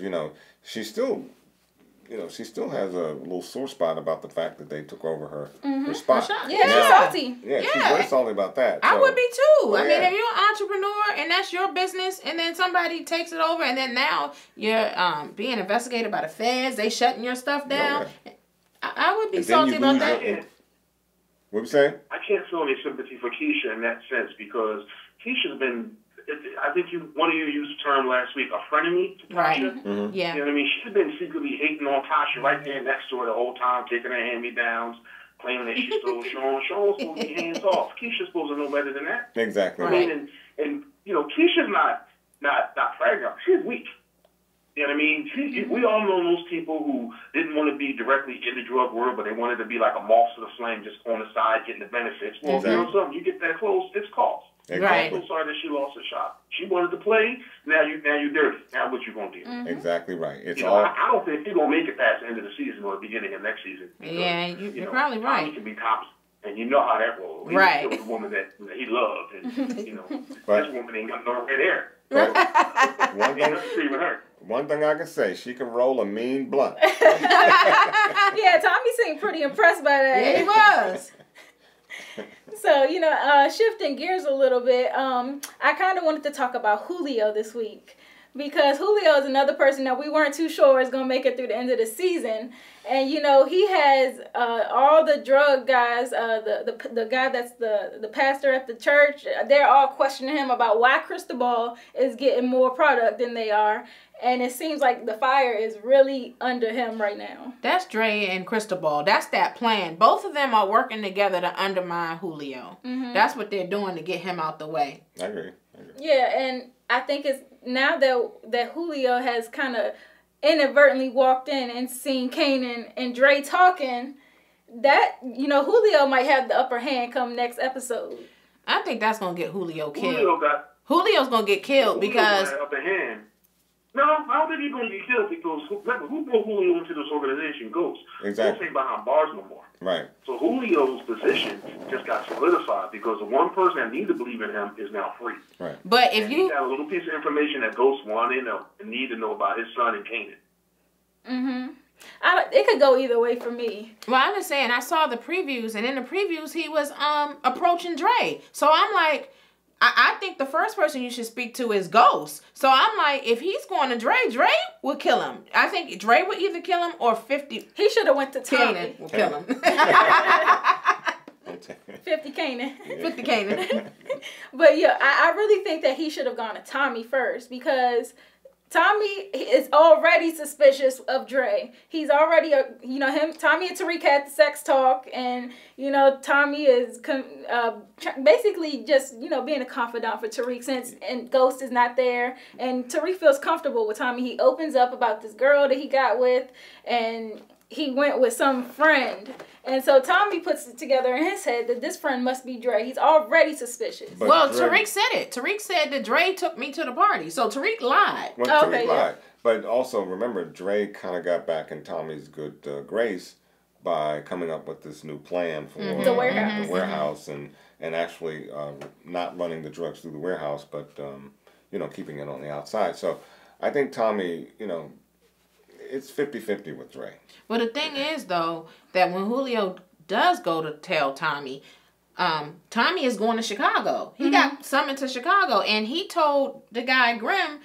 she still has a little sore spot about the fact that they took over her spot. shot. Yeah, she's salty. Yeah, she's Yeah. very salty about that. I So, would be too. I mean, yeah. if you're an entrepreneur and that's your business, and then somebody takes it over, and then now you're being investigated by the feds, they shutting your stuff down. Yeah. I would be And then salty you about lose that. your- What you saying? I can't feel any sympathy for Keisha in that sense because Keisha's been, I think one of you used the term last week, a frenemy to Tasha. Right. Mm-hmm. Yeah. You know what I mean? She's been secretly hating on Tasha right there next to her the whole time, taking her hand-me-downs, claiming that she stole Sean. Sean's supposed to be hands off. Keisha's supposed to know better than that. Exactly. I mean, and you know, Keisha's not fragile. She's weak. You know what I mean? We all know those people who didn't want to be directly in the drug world, but they wanted to be like a moth to the flame, just on the side, getting the benefits. Well, you know something? You get that close, it's cost. Exactly. I'm so sorry that she lost her shot. She wanted to play. Now you dirty. Now what you gonna do? Exactly right. It's You know, I don't think she's gonna make it past the end of the season or the beginning of next season. Because, Yeah, you're probably Tommy right. can be Thompson, and you know how that rolls. Right. He was the woman that he loved, and you know, But- this woman ain't got no red hair. But one Ain't thing, nothing to with her. one thing I can say, she can roll a mean blunt. Yeah, Tommy seemed pretty impressed by that. Yeah, he was. So, you know, shifting gears a little bit, I kind of wanted to talk about Julio this week. Because Julio is another person that we weren't too sure is going to make it through the end of the season. And, you know, he has all the drug guys, the guy that's the pastor at the church, they're all questioning him about why Cristobal is getting more product than they are. And it seems like the fire is really under him right now. That's Dre and Cristobal. That's that plan. Both of them are working together to undermine Julio. That's what they're doing to get him out the way. I agree. Yeah, and I think it's now that Julio has kind of inadvertently walked in and seen Kanan and Dre talking, that, you know, Julio might have the upper hand come next episode. I think that's going to get Julio killed. Julio's going to get killed because... got upper hand. No, I don't think he's going to get killed because remember, who brought Julio into this organization? Ghost. Exactly. Ghost ain't behind bars no more. Right. So Julio's position just got solidified because the one person that needed to believe in him is now free. Right. But if And you... he got a little piece of information that Ghost wanted to know and need to know about his son and Kanan. It could go either way for me. Well, I'm just saying, I saw the previews, and in the previews, he was approaching Dre. So I'm like, I think the first person you should speak to is Ghost. So I'm like, if he's going to Dre would kill him. I think Dre would either kill him or 50 He should have went to Tommy. Kanan will kill him. 50 Kanan. 50 Kanan. But yeah, I really think that he should have gone to Tommy first because Tommy is already suspicious of Dre. He's already, Tommy and Tariq had the sex talk, and, you know, Tommy is basically just, you know, being a confidant for Tariq and Ghost is not there, and Tariq feels comfortable with Tommy. He opens up about this girl that he got with, and he went with some friend. And so Tommy puts it together in his head that this friend must be Dre. He's already suspicious. But Well, Dre- Tariq said it. Tariq said that Dre took me to the party. So Tariq lied. Well, Oh, Tariq okay, lied. But also, remember, Dre kind of got back in Tommy's good grace by coming up with this new plan for The warehouse. the warehouse and actually not running the drugs through the warehouse, but, keeping it on the outside. So I think Tommy, it's 50-50 with Dre. Well, the thing is, though, that when Julio does go to tell Tommy, Tommy is going to Chicago. He got summoned to Chicago, and he told the guy Grimm,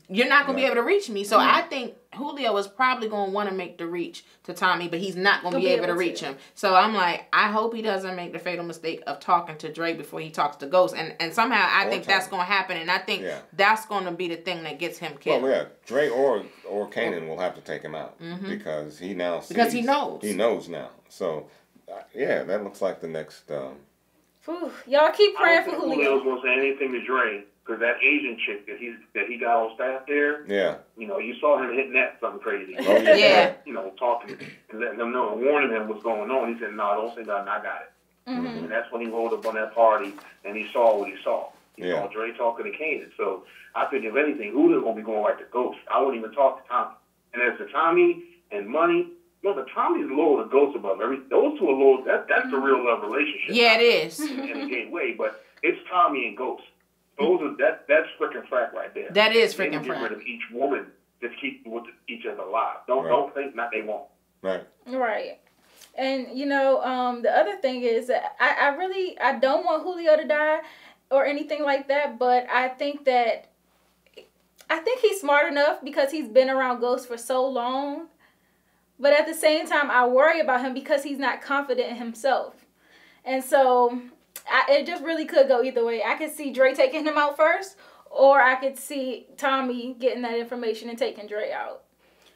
"You're not going to be able to reach me." So I think Julio is probably going to want to make the reach to Tommy, but he's not going to be able to reach him. So I'm like, I hope he doesn't make the fatal mistake of talking to Dre before he talks to Ghost. And somehow I think that's going to happen, and I think that's going to be the thing that gets him killed. Well, yeah, Dre or Kanan will have to take him out because he now sees, because he knows. He knows now. So, yeah, that looks like the next... Y'all keep praying for Julio. Julio's going to say anything to Dre. Because that Asian chick that he got on staff there, you know, you saw him hitting that something crazy. Oh, yeah. You know, talking and letting them know and warning them what's going on. He said, "No, don't say nothing. I got it." And that's when he rolled up on that party and he saw what he saw. He saw Dre talking to Kanan. So I think if anything, Julio's gonna be going right to Ghost. I wouldn't even talk to Tommy. And as to Tommy and Money, no, but Tommy's lower, the Ghost above everything. Those two are low. That's the real love relationship. Yeah, it is. In a gay way, but it's Tommy and Ghost. Those are that's freaking frack right there. That is freaking frack. Get rid of each woman to keep each other alive. Don't think not they won't. Right. And you know, the other thing is that I don't want Julio to die or anything like that, but I think he's smart enough because he's been around Ghost for so long. But at the same time, I worry about him because he's not confident in himself. And so it just really could go either way. I could see Dre taking him out first, or I could see Tommy getting that information and taking Dre out.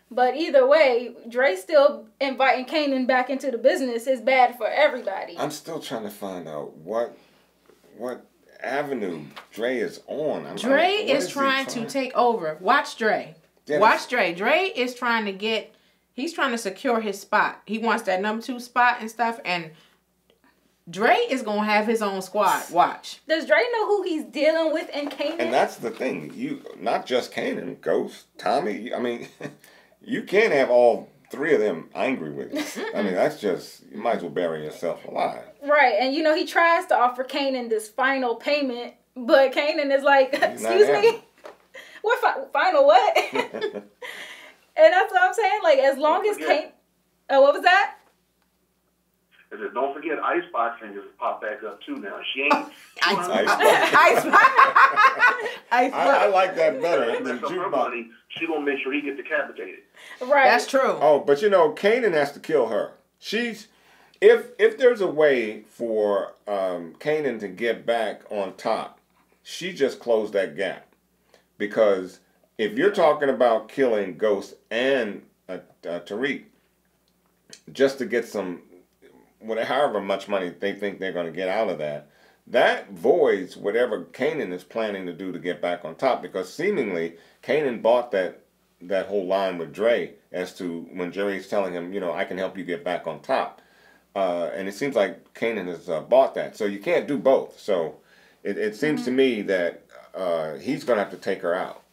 But either way, Dre still inviting Kanan back into the business is bad for everybody. I'm still trying to find out what avenue Dre is on. Dre is trying to take over. Watch Dre. Watch Dre. Dre is trying to he's trying to secure his spot. He wants that number 2 spot and stuff, and Dre is going to have his own squad. Watch. Does Dre know who he's dealing with in Kanan? And that's the thing. Not just Kanan, Ghost, Tommy. I mean, you can't have all 3 of them angry with you. I mean, that's just, you might as well bury yourself alive. Right. And, you know, he tries to offer Kanan this final payment, but Kanan is like, excuse me? What final what? And that's what I'm saying. Like, as long as Kanan... Oh, what was that? I said, don't forget Icebox fingers pop back up too now. She ain't... Icebox. I like that better than Jukebox. She gonna make sure he gets decapitated. Right. That's true. Oh, but you know, Kanan has to kill her. If there's a way for Kanan to get back on top, she just closed that gap. Because if you're talking about killing Ghost and Tariq, just to get some... however much money they think they're going to get out of that voids whatever Kanan is planning to do to get back on top, because seemingly Kanan bought that whole line with Dre as to when Jerry's telling him, you know, I can help you get back on top. And it seems like Kanan has bought that. So you can't do both. So it seems to me that he's going to have to take her out.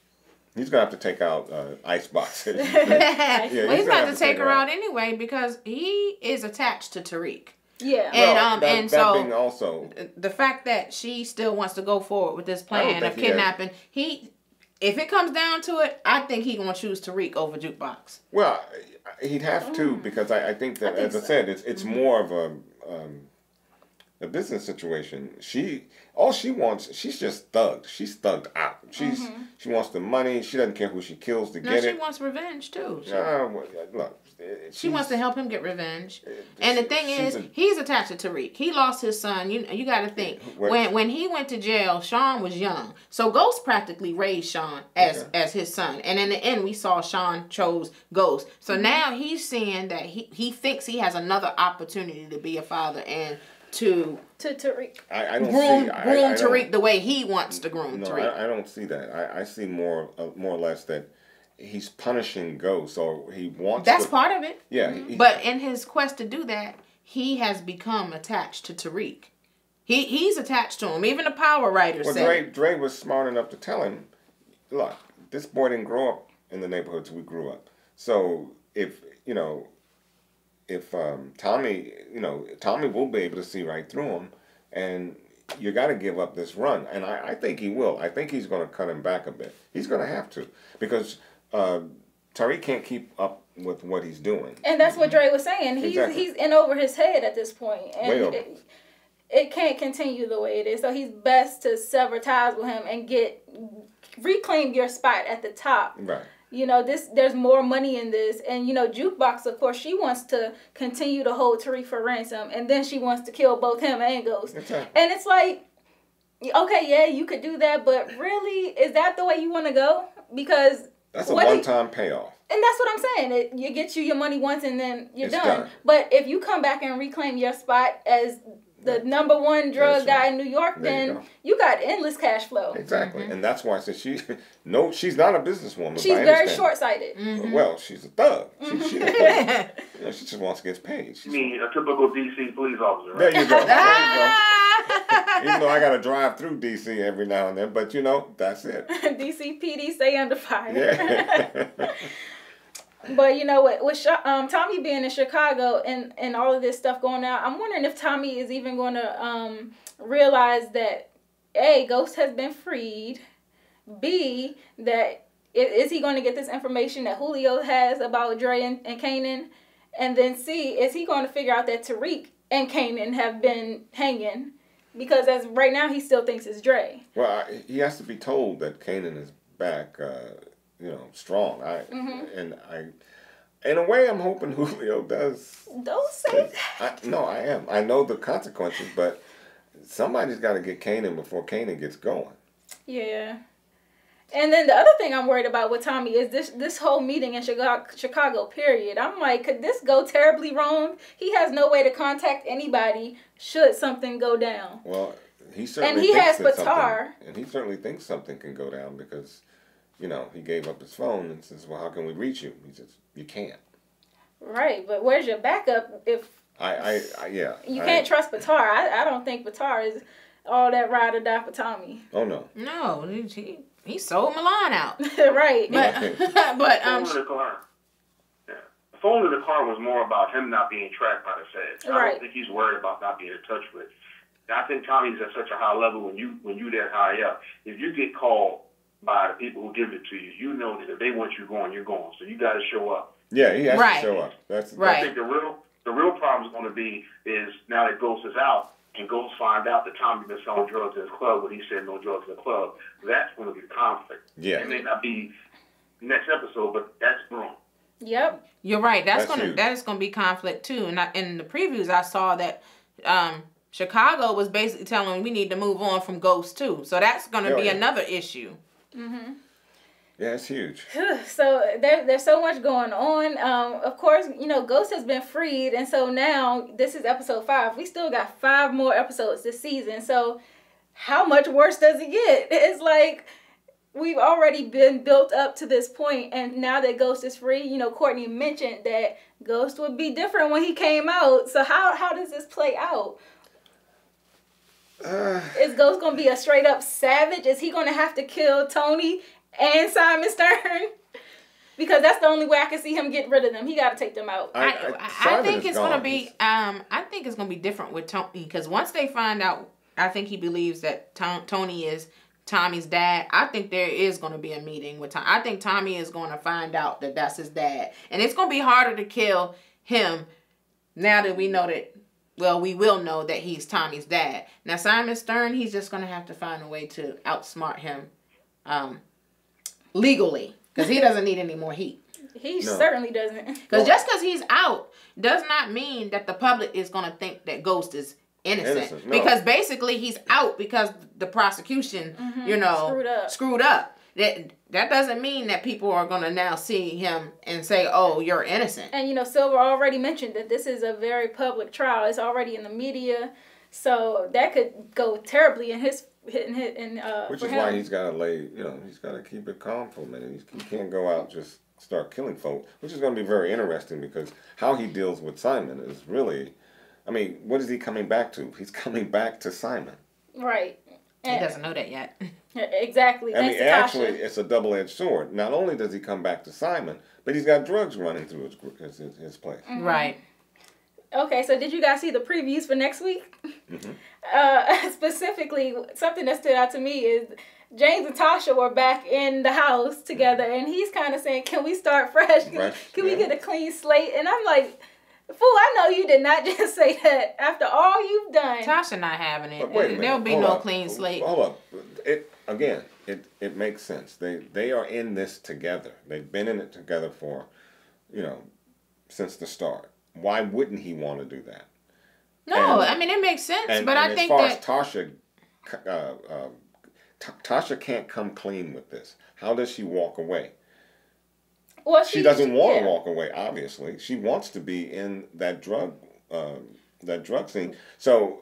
He's going to have to take out Icebox. Well, he's going to have to take her out anyway because he is attached to Tariq. Yeah. And so being also, the fact that she still wants to go forward with this plan of kidnapping, if it comes down to it, I think he's going to choose Tariq over Jukebox. Well, he'd have to, because I think that, I said, it's more of a business situation. All she wants, she's just thugged. She's thugged out. She wants the money. She doesn't care who she kills to get it. She wants revenge too. Look, she wants to help him get revenge. And the thing is, he's attached to Tariq. He lost his son. You got to think when he went to jail, Sean was young. So Ghost practically raised Sean as his son. And in the end, we saw Sean chose Ghost. So now he's seeing that he thinks he has another opportunity to be a father and to Tariq. I don't groom see, Tariq the way he wants to groom Tariq. I don't see that. I see more or less that he's punishing Ghost, or he wants. That's part of it. Yeah. But in his quest to do that, he has become attached to Tariq. He's attached to him. Even the Power Writers said. Dre was smart enough to tell him, look, this boy didn't grow up in the neighborhoods we grew up. So if Tommy will be able to see right through him, and you got to give up this run. And I think he will. I think he's going to cut him back a bit. He's going to have to, because Tariq can't keep up with what he's doing. And that's what Dre was saying. He's in over his head at this point. And Way over. It can't continue the way it is. So he's best to sever ties with him and reclaim your spot at the top. Right. You know, there's more money in this. And, you know, Jukebox, of course, she wants to continue to hold Tariq for ransom. And then she wants to kill both him and Ghost. Okay. And it's like, okay, yeah, you could do that. But really, is that the way you want to go? Because... That's a one-time payoff. And that's what I'm saying. You get your money once and then you're It's done. done. But if you come back and reclaim your spot as the number one drug guy in New York, then you got endless cash flow. Exactly. And that's why I said she's not a businesswoman. She's very short-sighted. Well, she's a thug. She's a thug. You know, she just wants to get paid. You mean a typical DC police officer, right? There you go. There you go. Even though I got to drive through D.C. every now and then, but you know, that's it. DC PD stay under fire. Yeah. But you know what, with Tommy being in Chicago and all of this stuff going on, I'm wondering if Tommy is even going to realize that A, Ghost has been freed. B, that is he going to get this information that Julio has about Dre and Kanan? And then C, is he going to figure out that Tariq and Kanan have been hanging? Because as right now, he still thinks it's Dre. Well, he has to be told that Kanan is back, strong. In a way, I'm hoping Julio does. Don't say that. No, I am. I know the consequences, but somebody's got to get Kanan before Kanan gets going. Yeah. And then the other thing I'm worried about with Tommy is this whole meeting in Chicago, period. I'm like, could this go terribly wrong? He has no way to contact anybody should something go down. Well, he certainly and he has thinks Batar. And he certainly thinks something can go down because, you know, he gave up his phone and says, well, how can we reach you? He says, you can't. Right, but where's your backup if you can't trust Batar? I don't think Batar is all that ride or die for Tommy. Oh, no. No, he sold Milan out. Right. But phone in the car. Yeah. The phone in the car was more about him not being tracked by the feds. I don't think he's worried about not being in touch with. I think Tommy's at such a high level when you that high up. If you get called by the people who give it to you, you know that if they want you going, you're going. So you got to show up. Yeah, he has to show up. That's right. I think the real problem is going to be is now that Ghost is out and Ghost find out that Tommy been selling drugs in his club when he said no drugs in the club. That's going to be the conflict. Yeah, it may not be next episode, but that's wrong. Yep, you're right. That is gonna be conflict too. And in the previews, I saw that Chicago was basically telling we need to move on from Ghost too. So that's gonna be another issue. Mm-hmm. Yeah, it's huge. So there's so much going on. Of course, you know, Ghost has been freed, and so now this is episode 5. We still got 5 more episodes this season. So how much worse does it get? It's like we've already been built up to this point, and now that Ghost is free, you know, Courtney mentioned that Ghost would be different when he came out. So how does this play out? Is Ghost gonna be a straight up savage? Is he gonna have to kill Tony and Simon Stern? Because that's the only way I can see him getting rid of them. He got to take them out. I think it's gonna be. I think it's gonna be different with Tony because once they find out, I think he believes that Tony is Tommy's dad. I think there is gonna be a meeting with Tommy. I think Tommy is gonna find out that that's his dad, and it's gonna be harder to kill him now that we know that. Well, we will know that he's Tommy's dad. Now Simon Stern, he's just gonna have to find a way to outsmart him. Legally, because he doesn't need any more heat. He certainly doesn't. Because just because he's out does not mean that the public is going to think that Ghost is innocent. No. Because basically he's out because the prosecution, screwed up. That doesn't mean that people are going to now see him and say, oh, you're innocent. And, you know, Silver already mentioned that this is a very public trial. It's already in the media. So that could go terribly in his... Which is why he's got to he's got to keep it calm for a minute. He can't go out and just start killing folk, which is going to be very interesting because how he deals with Simon is really, I mean, what is he coming back to? He's coming back to Simon. Right. He doesn't know that yet. Exactly. I mean, actually, it's a double-edged sword. Not only does he come back to Simon, but he's got drugs running through his place. Mm-hmm. Right. Okay, so did you guys see the previews for next week? Specifically, something that stood out to me is James and Tasha were back in the house together, and he's kind of saying, can we start fresh? Can we get a clean slate? And I'm like, fool, I know you did not just say that after all you've done. Tasha not having it. Wait a minute. There'll be no clean slate. Hold up. It makes sense. They are in this together. They've been in it together for, since the start. Why wouldn't he want to do that? No, I mean, it makes sense, but I think that... as far as Tasha can't come clean with this. How does she walk away? Well, she doesn't want to walk away, obviously. She wants to be in that drug scene. So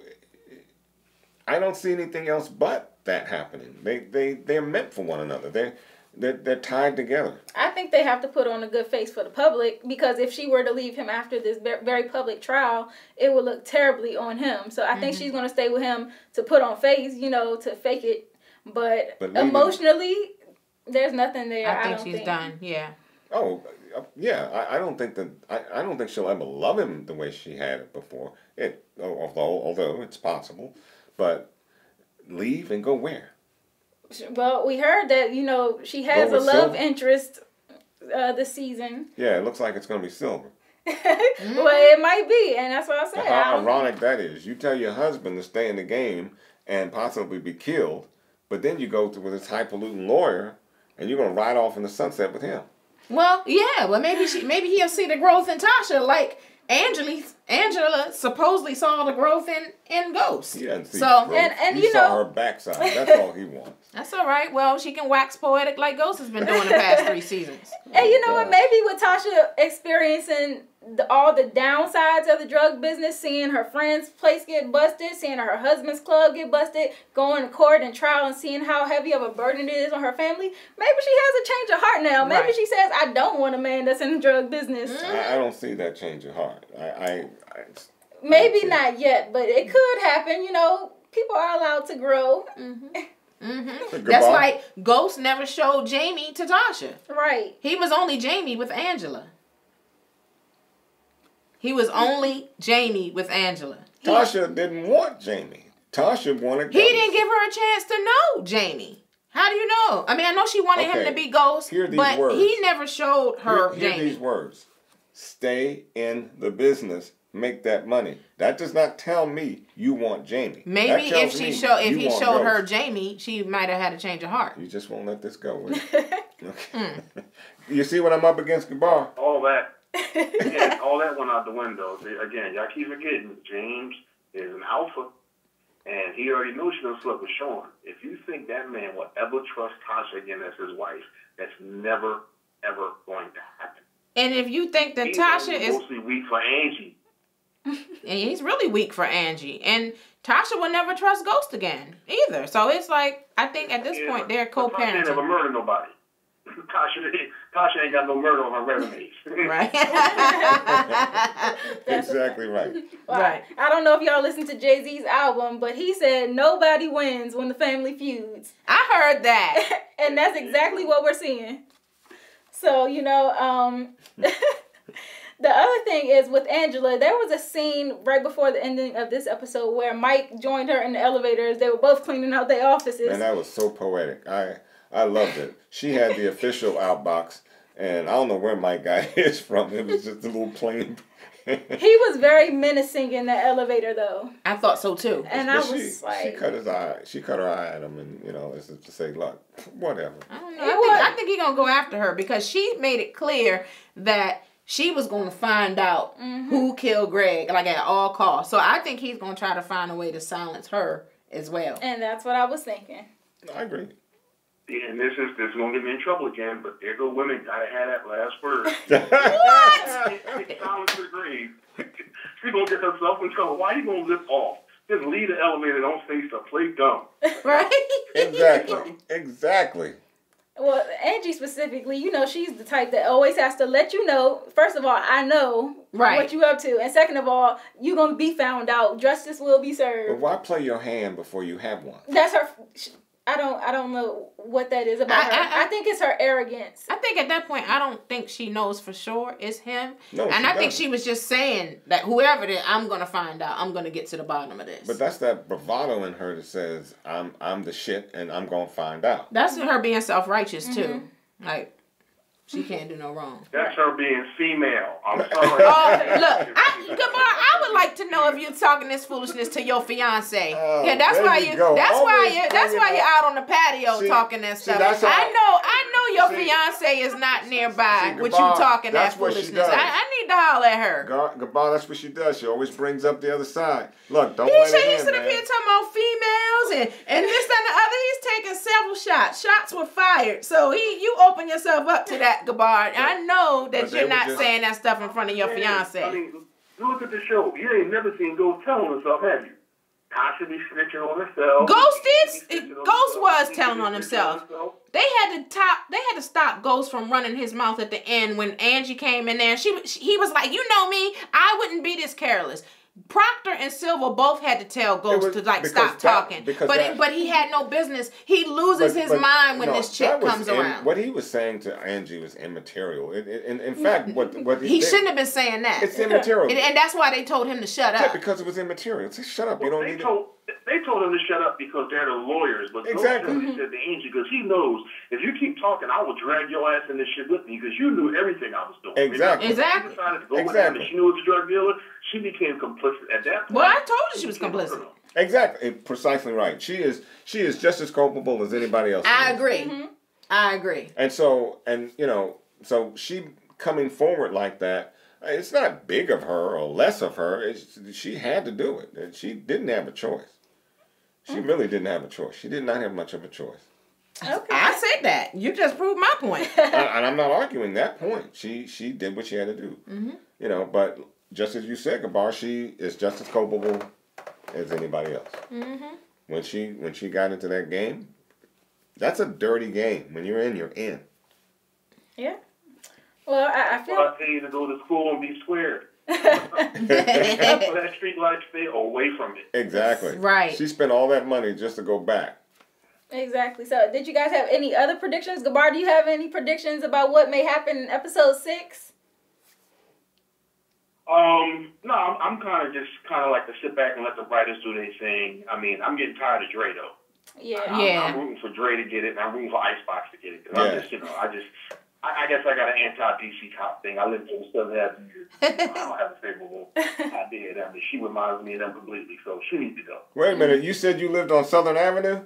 I don't see anything else but that happening. They're meant for one another. They're tied together. I think they have to put on a good face for the public, because if she were to leave him after this very public trial, it would look terribly on him. So I think she's going to stay with him to put on face, to fake it. But emotionally, there's nothing there. I think she's done. Yeah. Oh, yeah. I don't think I don't think she'll ever love him the way she had it before. Although it's possible, but leave and go where? Well, we heard that, she has a love interest this season. Yeah, it looks like it's going to be Silver. Well, it might be, and that's what I said. How ironic that is. You tell your husband to stay in the game and possibly be killed, but then you go with this highfalutin lawyer, and you're going to ride off in the sunset with him. Well, yeah. Well, maybe he'll see the growth in Tasha, like Angela supposedly saw the growth in Ghost. He doesn't see growth. And he saw her backside. That's all he wants. That's all right. Well, she can wax poetic like Ghost has been doing the past 3 seasons. And you know what? Maybe with Tasha experiencing all the downsides of the drug business, seeing her friend's place get busted, seeing her husband's club get busted, going to court and trial and seeing how heavy of a burden it is on her family, maybe she has a change of heart now. Maybe she says, I don't want a man that's in the drug business. I don't see that change of heart. Maybe not yet, but it could happen. People are allowed to grow. That's like Ghost never showed Jamie to Tasha. Right. He was only Jamie with Angela. He was only Jamie with Angela. Tasha didn't want Jamie. Tasha wanted Ghost. He didn't give her a chance to know Jamie. How do you know? I mean, I know she wanted him to be Ghost, but words. He never showed her Jamie. Hear these words. Stay in the business. Make that money. That does not tell me you want Jamie. Maybe if he showed her Jamie, she might have had a change of heart. You just won't let this go. Okay. You see what I'm up against, Gabar? All that. Yeah, all that went out the window. Again, y'all keep forgetting James is an alpha, and he already knows she's gonna sleep with Sean. If you think that man will ever trust Tasha again as his wife, that's never ever going to happen. And if you think that Tasha is mostly weak for Angie. And he's really weak for Angie. And Tasha will never trust Ghost again either. So it's like, I think at this point they're co-parenting. Tasha never murdered nobody. Tasha ain't got no murder on her resume. Right. Exactly right. Well, right. I don't know if y'all listened to Jay-Z's album, but he said nobody wins when the family feuds. I heard that. And that's exactly what we're seeing. So, the other thing is with Angela, there was a scene right before the ending of this episode where Mike joined her in the elevators. They were both cleaning out their offices. And that was so poetic. I loved it. She had the official outbox, and I don't know where Mike got his from. It was just a little plain. He was very menacing in the elevator, though. I thought so too. And but I was like, she cut her eye at him, and it's just to say, look, whatever. I don't know. I think he's gonna go after her because she made it clear that she was going to find out who killed Greg, like at all costs. So I think he's going to try to find a way to silence her as well. And that's what I was thinking. I agree. Yeah, and this is going to get me in trouble again, but there go women gotta have that last word. What? Silence the grave. She's going to get herself in trouble. Why are you going to lift off? Just leave the elevator, don't face the play dumb. Right? Exactly. Well, Angie specifically, she's the type that always has to let you know, first of all, I know what you up to. And second of all, you're going to be found out. Justice will be served. But why play your hand before you have one? That's her. I don't know what that is about her. I think it's her arrogance. I think at that point, I don't think she knows for sure it's him. No, and I think she was just saying that whoever it is, I'm gonna find out. I'm gonna get to the bottom of this. But that's that bravado in her that says, I'm the shit and I'm gonna find out. That's her being self-righteous too. Like, she can't do no wrong. That's her being female. I'm sorry. Look, Gabar, I would like to know if you're talking this foolishness to your fiance. Oh, yeah, that's why you. go. That's Always why you're out on the patio talking that stuff. I know your fiance is not nearby with you talking that foolishness. I need to holler at her. Gabar, that's what she does. She always brings up the other side. Look, don't He's let it in, sitting up here talking about females and this and the other. He's taking several shots. Shots were fired. So you open yourself up to that, Gabar. I know that you're not saying that stuff in front of your fiance. I mean, look at the show. You ain't never seen Ghost telling herself, have you? Constantly snitching on herself. Ghost was telling on himself. They had to stop Ghost from running his mouth at the end when Angie came in there. He was like, you know me, I wouldn't be this careless. Proctor and Silver both had to tell Ghost to stop talking, but he had no business. He loses his mind when this chick comes around. What he was saying to Angie was immaterial. In fact, what he shouldn't have been saying that. It's immaterial, and that's why they told him to shut up. Yeah, because it was immaterial. Say, shut up. You don't need to. They told him to shut up because they're the lawyers, but exactly. He said to Angie because he knows if you keep talking, I will drag your ass in this shit with me because you knew everything I was doing. Exactly. She decided to go with him and she knew it was a drug dealer. She became complicit at that point. Well, I told you she was complicit. Exactly, precisely right. She is just as culpable as anybody else. I agree. Mm-hmm. I agree. And so she coming forward like that. It's not big of her or less of her. She had to do it. And she didn't have a choice. She really didn't have a choice. She did not have much of a choice. Okay. I said that. You just proved my point. And I'm not arguing that point. She did what she had to do. Mm-hmm. But just as you said, Gabar, she is just as culpable as anybody else. Mm-hmm. When she got into that game, that's a dirty game. When you're in, you're in. Yeah. Well, I feel. I tell you to go to school and be squared. That street life, stay away from it. Exactly. Right. She spent all that money just to go back. Exactly. So, did you guys have any other predictions? Gabar, do you have any predictions about what may happen in episode 6? No, I'm kind of like to sit back and let the writers do their thing. I mean, I'm getting tired of Dre though. Yeah. I'm rooting for Dre to get it, and I'm rooting for Icebox to get it. Cause I guess I got an anti-DC cop thing. I lived in 7.5 years. I don't have a favorable idea of them. She reminds me of them completely, so she needs to go. Wait a minute. You said you lived on Southern Avenue?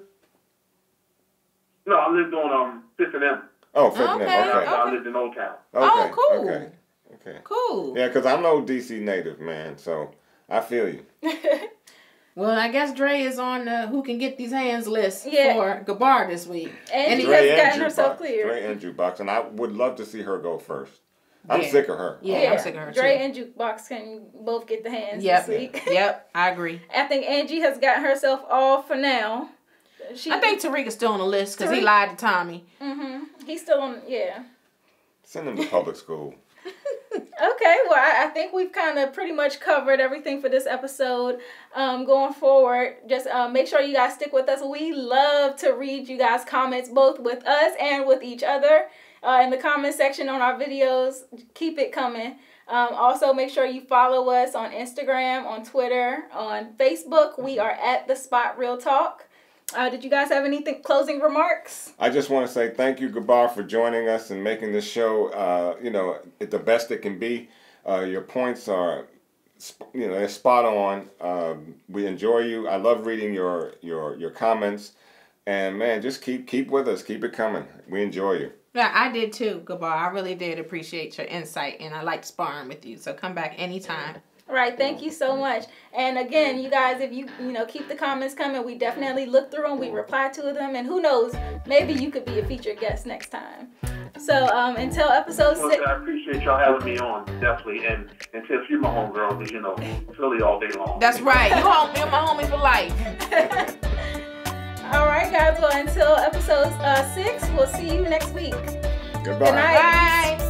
No, I lived on 5th and M. Oh, 5th and M. Okay. I lived in Old Town. Okay. Cool. Okay. Cool. Yeah, because I'm no DC native, man, so I feel you. Well, I guess Dre is on the Who Can Get These Hands list for Gabar this week. And he has gotten herself cleared. Dre and Jukebox, and I would love to see her go first. I'm sick of her. Yeah, I'm sick of her too. Dre and Jukebox can both get the hands this week. Yep, I agree. I think Angie has gotten herself off for now. I think Tariq is still on the list because he lied to Tommy. Mm-hmm. He's still on, Send him to public school. Okay, well, I think we've kind of pretty much covered everything for this episode. Going forward, just make sure you guys stick with us. We love to read you guys' comments, both with us and with each other. In the comment section on our videos, keep it coming. Also, make sure you follow us on Instagram, on Twitter, on Facebook. We are at The Spot Real Talk. Did you guys have anything closing remarks? I just want to say thank you, Gabar, for joining us and making this show, the best it can be. Your points are, they're spot on. We enjoy you. I love reading your comments, and man, just keep with us. Keep it coming. We enjoy you. Yeah, I did too, Gabar. I really did appreciate your insight, and I liked sparring with you. So come back anytime. All right, thank you so much. And again, you guys, if you keep the comments coming, we definitely look through them, we reply to them, and who knows, maybe you could be a featured guest next time. So until episode 6. I appreciate y'all having me on, definitely, and Tiff, you're my homegirl, because Philly all day long. That's right, you're my homie for life. All right, guys, well, until episode 6, we'll see you next week. Goodbye. Good night. Bye.